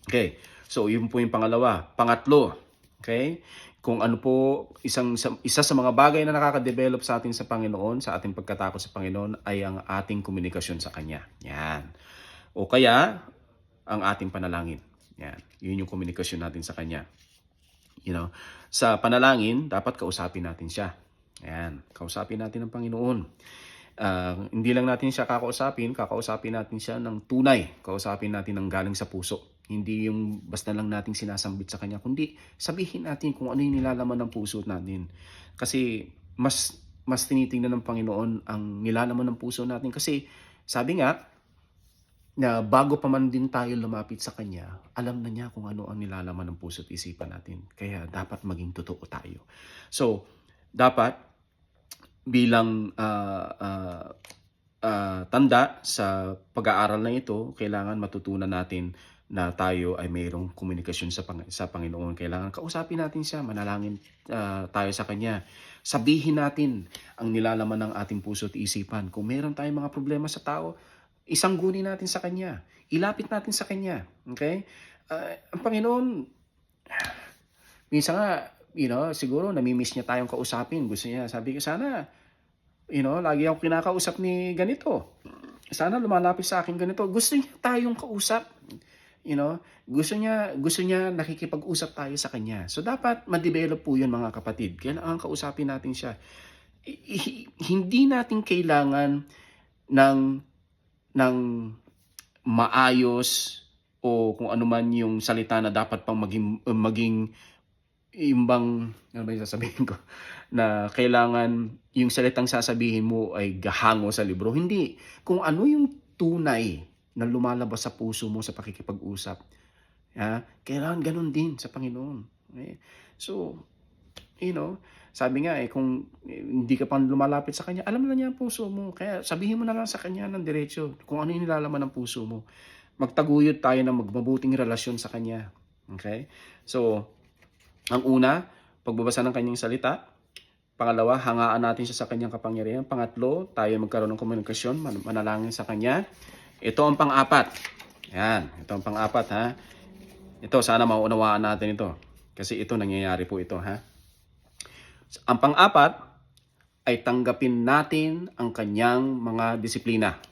Okay. So, yun po yung pangalawa. Pangatlo, okay? Kung ano po, isa sa mga bagay na nakaka-develop sa atin sa Panginoon, sa ating pagkatakot sa Panginoon, ay ang ating komunikasyon sa Kanya. Yan. O kaya, ang ating panalangin. Yan. Yun yung komunikasyon natin sa Kanya. Sa panalangin, dapat kausapin natin siya. Yan. Kausapin natin ang Panginoon. Hindi lang natin siya kakausapin natin siya ng tunay. Kausapin natin ng galing sa puso. Hindi yung basta lang nating sinasambit sa Kanya, kundi sabihin natin kung ano yung nilalaman ng puso natin. Kasi mas tinitingnan ng Panginoon ang nilalaman ng puso natin. Kasi sabi nga, na bago pa man din tayo lumapit sa Kanya, alam na niya kung ano ang nilalaman ng puso at isipan natin. Kaya dapat maging totoo tayo. So, dapat bilang tanda sa pag-aaral na ito, kailangan matutunan natin na tayo ay mayroong komunikasyon sa Panginoon. Kailangan kausapin natin siya, manalangin tayo sa Kanya. Sabihin natin ang nilalaman ng ating puso at isipan. Kung meron tayong mga problema sa tao, isanggunin natin sa Kanya. Ilapit natin sa Kanya. Okay? Ang Panginoon, minsan nga, siguro namimiss niya tayong kausapin. Gusto niya, sabi ko, sana, lagi ako kinakausap ni ganito. Sana lumalapit sa akin ganito. Gusto niya tayong kausap. Gusto niya nakikipag-usap tayo sa Kanya. So dapat ma-develop po 'yun, mga kapatid. Kailangan kausapin natin siya. Hindi natin kailangan ng maayos o kung ano man yung salita na dapat pang maging imbang, ano ba yung sasabihin ko? Na kailangan yung salitang sasabihin mo ay gahango sa libro. Hindi. Kung ano yung tunay na lumalabas sa puso mo sa pakikipag-usap. Kailangan ganun din sa Panginoon. Okay? So, sabi nga kung hindi ka pang lumalapit sa Kanya, alam na niya ang puso mo. Kaya sabihin mo na lang sa Kanya ng diretso kung ano yung nilalaman ng puso mo. Magtaguyod tayo ng magmabuting relasyon sa Kanya. Okay? So, ang una, pagbabasa ng Kanyang salita. Pangalawa, hangaan natin siya sa Kanyang kapangyarihan. Pangatlo, tayo magkaroon ng komunikasyon, manalangin sa Kanya. Ito ang pang-apat. Yan, ito ang pang-apat, ha. Ito, sana mauunawaan natin ito. Kasi ito, nangyayari po ito, ha. Ang pang-apat ay tanggapin natin ang Kanyang mga disiplina.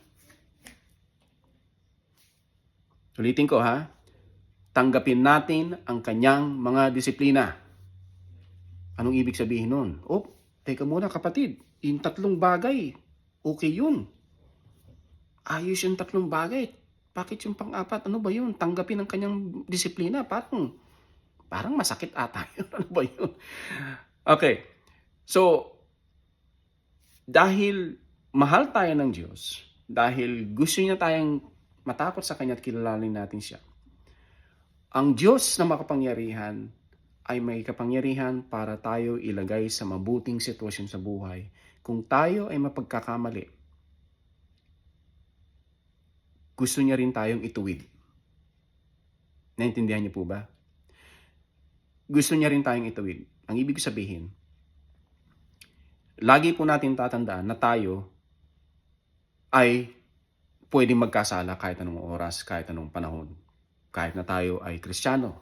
Ulitin ko, ha. Tanggapin natin ang Kanyang mga disiplina. Anong ibig sabihin nun? Teka muna, kapatid. Yung tatlong bagay, okay yun. Ayos yung tatlong bagay. Bakit yung pang-apat? Ano ba yun? Tanggapin ang Kanyang disiplina. Parang masakit ata yun. Ano ba yun? Okay. So, dahil mahal tayo ng Diyos, dahil gusto niya tayong matakot sa Kanya at kilalanin natin siya, ang Diyos na makapangyarihan ay may kapangyarihan para tayo ilagay sa mabuting sitwasyon sa buhay. Kung tayo ay mapagkakamali, gusto niya rin tayong ituwid. Naintindihan niyo po ba? Gusto niya rin tayong ituwid. Ang ibig sabihin, lagi po natin tatandaan na tayo ay pwedeng magkasala kahit anong oras, kahit anong panahon. Kahit na tayo ay Kristiyano.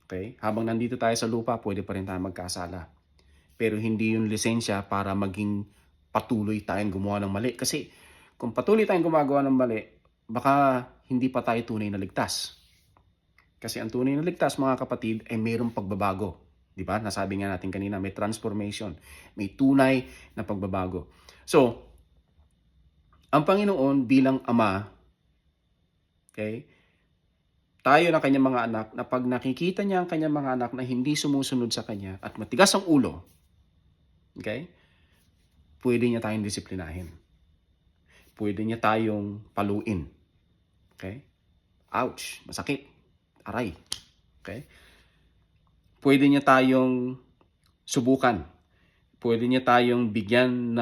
Okay? Habang nandito tayo sa lupa, pwede pa rin tayo magkasala. Pero hindi yung lisensya para maging patuloy tayong gumawa ng mali. Kasi kung patuloy tayong gumagawa ng mali, baka hindi pa tayo tunay na ligtas. Kasi ang tunay na ligtas, mga kapatid, ay mayroong pagbabago. Di ba? Nasabi nga natin kanina, may transformation. May tunay na pagbabago. So, ang Panginoon bilang Ama, okay, tayo na kanyang mga anak, na pag nakikita niya ang kanyang mga anak na hindi sumusunod sa kanya at matigas ang ulo, okay, pwede niya tayong disiplinahin. Pwede niya tayong paluin. Okay? Ouch! Masakit. Aray. Okay? Pwede niya tayong subukan. Pwede niya tayong bigyan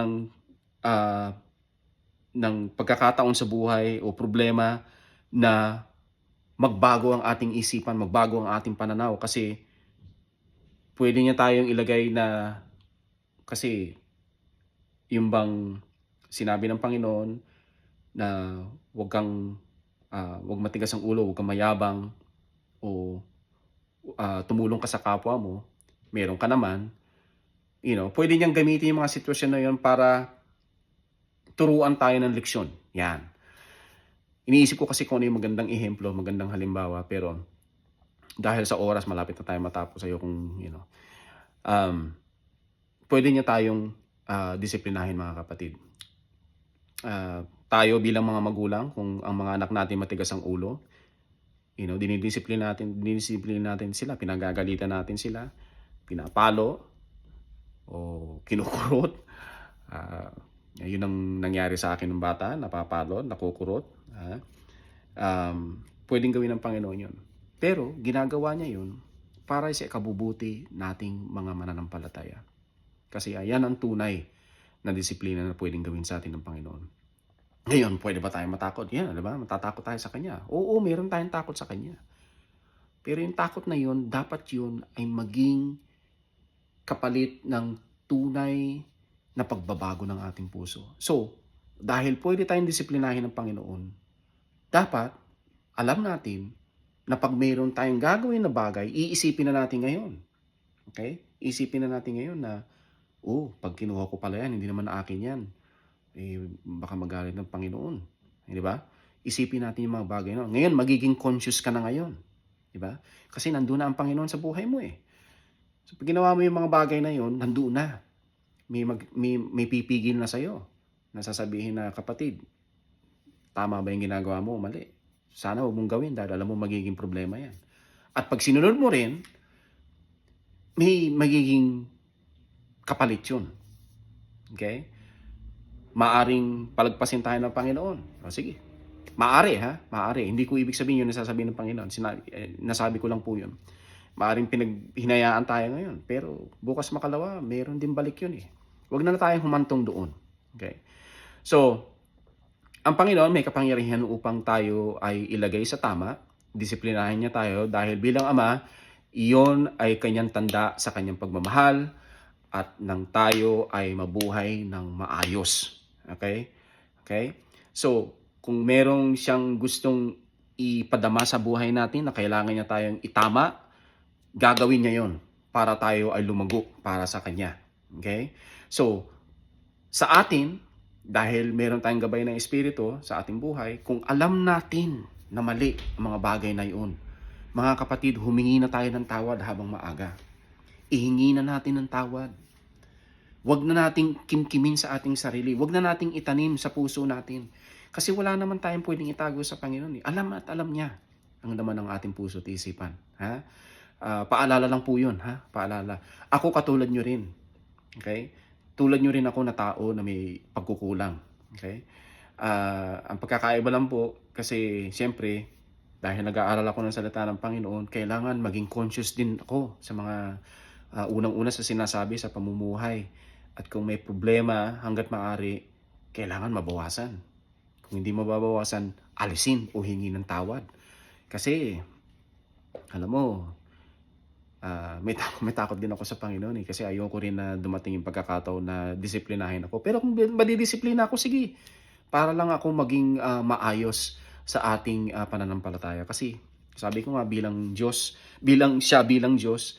ng pagkakataon sa buhay o problema na magbago ang ating isipan, magbago ang ating pananaw, kasi pwede niya tayong ilagay na, kasi yung bang sinabi ng Panginoon na wag matigas ang ulo, wag kang mayabang, o tumulong ka sa kapwa mo, meron ka naman, pwede niyang gamitin yung mga sitwasyon na yun para turuan tayo ng leksyon. Yan. Iniisip ko kasi kung ano yung magandang ehemplo, magandang halimbawa, pero dahil sa oras, malapit na tayo matapos sa'yo kung, pwede niya tayong disiplinahin, mga kapatid. Tayo bilang mga magulang, kung ang mga anak natin matigas ang ulo, dinidisiplina natin sila, pinagagalitan natin sila, pinapalo, o kinukurot. Yun ang nangyari sa akin ng bata, napapalo, nakukurot. Pwedeng gawin ng Panginoon yun. Pero ginagawa niya yun para sa ikabubuti nating mga mananampalataya. Kasi ayan ang tunay na disiplina na pwedeng gawin sa atin ng Panginoon. Ngayon, pwede ba tayo matakot? Yan, di ba? Matatakot tayo sa Kanya. Oo, meron tayong takot sa Kanya. Pero yung takot na yun, dapat yun ay maging kapalit ng tunay na pagbabago ng ating puso. So, dahil pwede tayong disiplinahin ng Panginoon, dapat alam natin na pag mayroon tayong gagawin na bagay, iisipin na natin ngayon. Okay? Isipin na natin ngayon na, pag kinuha ko pala yan, hindi naman akin yan. Baka magalit ng Panginoon. Di ba? Isipin natin yung mga bagay na. Ngayon, magiging conscious ka na ngayon. Di ba? Kasi nandun na ang Panginoon sa buhay mo eh. So, pag ginawa mo yung mga bagay na yun, nandun na. May pipigil na sa'yo. Nasasabihin na, kapatid, tama ba yung ginagawa mo? Mali. Sana huwag mong gawin dahil alam mo magiging problema yan. At pag sinunod mo rin, may magiging kapalit yun. Okay? Maaring palagpasin tayo ng Panginoon. O sige. Maari ha? Maari. Hindi ko ibig sabihin yun na sasabihin ng Panginoon. Nasabi ko lang po yun. Maaring pinaghinayaan tayo ngayon. Pero bukas makalawa, meron din balik yun eh. Huwag na tayong humantong doon. Okay? So, ang Panginoon may kapangyarihan upang tayo ay ilagay sa tama. Disiplinahin niya tayo dahil bilang Ama, iyon ay kanyang tanda sa kanyang pagmamahal at nang tayo ay mabuhay ng maayos. Okay? Okay? So, kung merong siyang gustong ipadama sa buhay natin na kailangan niya tayong itama, gagawin niya yon para tayo ay lumago para sa Kanya. Okay? So, sa atin, dahil meron tayong gabay ng Espiritu sa ating buhay, kung alam natin na mali ang mga bagay na yun, mga kapatid, humingi na tayo ng tawad habang maaga. Ihingi na natin ng tawad. Huwag na nating kimkimin sa ating sarili. Huwag na nating itanim sa puso natin. Kasi wala naman tayong pwedeng itago sa Panginoon. Alam at alam niya ang laman ng ating puso at isipan. Ha? Paalala lang po yun. Ha? Paalala. Ako katulad nyo rin. Okay? Tulad nyo rin ako na tao na may pagkukulang. Okay? Ang pagkakaiba lang po, kasi siyempre, dahil nag-aaral ako ng salita ng Panginoon, kailangan maging conscious din ako sa mga unang-una sa sinasabi sa pamumuhay. At kung may problema, hanggat maaari, kailangan mabawasan. Kung hindi mababawasan, alisin o hingi ng tawad. Kasi, alam mo, may takot din ako sa Panginoon eh. Kasi ayoko rin na dumating yung pagkakataon na disiplinahin ako. Pero kung madidisiplina ako, sige. Para lang ako maging maayos sa ating pananampalataya. Kasi sabi ko nga bilang Diyos, bilang Diyos,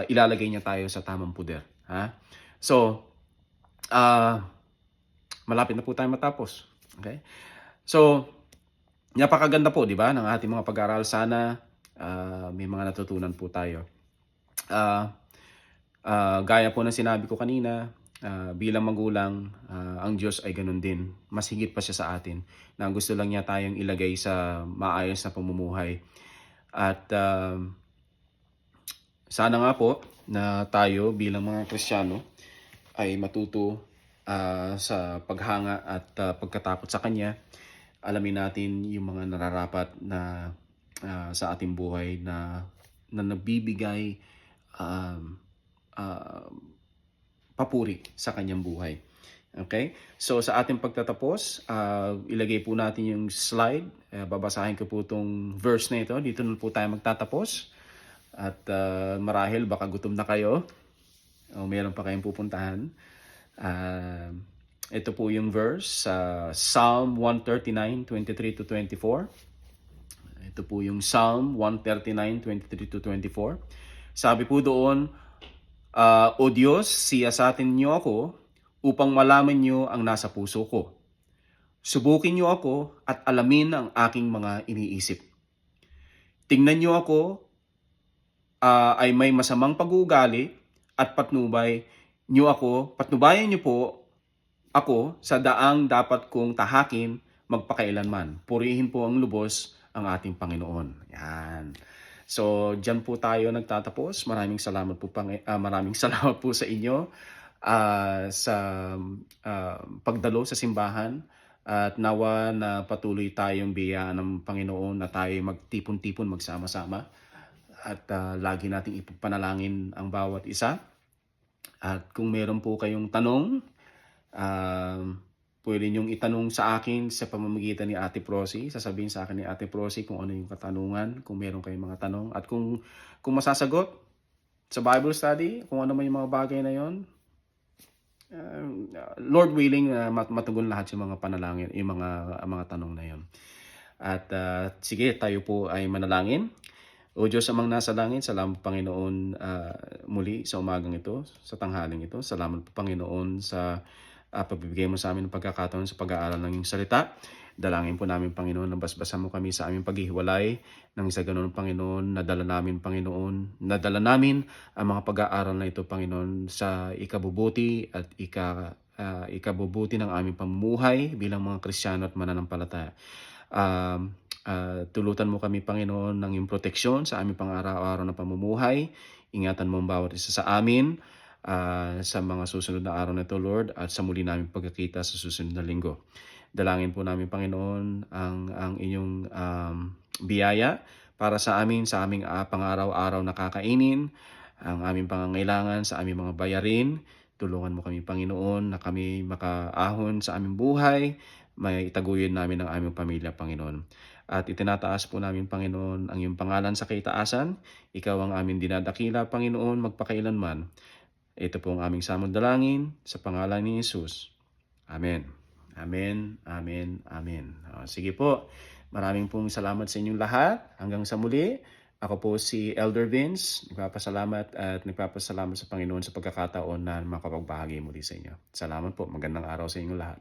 ilalagay niya tayo sa tamang puder. Ha? So, malapit na po tayo matapos. Okay? So, napakaganda po, di ba, ng ating mga pag-aaral. Sana may mga natutunan po tayo. Ah, Gaya po ng sinabi ko kanina, bilang magulang, ang Diyos ay ganun din. Mas higit pa siya sa atin na gusto lang niya tayong ilagay sa maayos na pamumuhay. At sana nga po na tayo bilang mga Kristiyano ay matuto sa paghanga at pagkatakot sa Kanya. Alamin natin yung mga nararapat na sa ating buhay na nagbibigay um, ah, papuri sa kanyang buhay. Okay? So sa ating pagtatapos, ilagay po natin yung slide. Babasahin ko po itong verse na ito. Dito na po tayo magtatapos. At marahil baka gutom na kayo o meron pa kayong pupuntahan. Ito po yung verse, Psalm 139:23-24. Ito po yung Psalm 139:23-24. Sabi po doon, O Diyos, siyasatin niyo ako upang malaman niyo ang nasa puso ko. Subukin niyo ako at alamin ang aking mga iniisip. Tingnan niyo ako ay may masamang pag-uugali at patnubayan niyo po ako sa daang dapat kong tahakin magpakailanman. Purihin po ang lubos ang ating Panginoon. Yan. So, diyan po tayo nagtatapos. Maraming salamat po sa inyo sa pagdalo sa simbahan at nawa na patuloy tayong biyayaan ng Panginoon na tayo magtipon-tipon, magsama-sama at lagi nating ipapanalangin ang bawat isa. At kung meron po kayong tanong, pwede niyong itanong sa akin sa pamamagitan ni Ate Prosy. Sasabihin sa akin ni Ate Prosy kung ano yung katanungan, kung meron kayong mga tanong. At kung masasagot sa Bible study, kung ano man yung mga bagay na yon, Lord willing, matugon lahat yung mga panalangin, yung mga tanong na yon. At sige, tayo po ay manalangin. O Diyos amang nasa langit, salamat Panginoon muli sa umagang ito, sa tanghaling ito. Salamat po Panginoon sa pagbibigay mo sa amin ng pagkakataon sa pag-aaral ng iyong salita. Dalangin po namin Panginoon na basbasan mo kami sa aming paghihiwalay ng isa ganoon Panginoon. Nadala namin ang mga pag-aaral na ito Panginoon sa ikabubuti at ikabubuti ng aming pamumuhay bilang mga Kristiyano at mananampalataya. Tulutan mo kami, Panginoon, ng iyong proteksyon sa aming pang-araw-araw na pamumuhay. Ingatan mo ang bawat isa sa amin sa mga susunod na araw na ito, Lord, at sa muli namin pagkakita sa susunod na linggo. Dalangin po namin, Panginoon, ang inyong biyaya para sa aming pang-araw-araw na kakainin, ang aming pangangailangan sa aming mga bayarin. Tulungan mo kami, Panginoon, na kami makaahon sa aming buhay, may itaguyod namin ang aming pamilya, Panginoon. At itinataas po namin, Panginoon, ang iyong pangalan sa kaitaasan. Ikaw ang aming dinadakila, Panginoon, magpakailanman. Ito po ang aming samod dalangin sa pangalan ni Jesus. Amen. Amen, amen, amen. Sige po, maraming pong salamat sa inyong lahat. Hanggang sa muli, ako po si Elder Vince. Nagpapasalamat sa Panginoon sa pagkakataon na makapagbahagi muli sa inyo. Salamat po, magandang araw sa inyong lahat.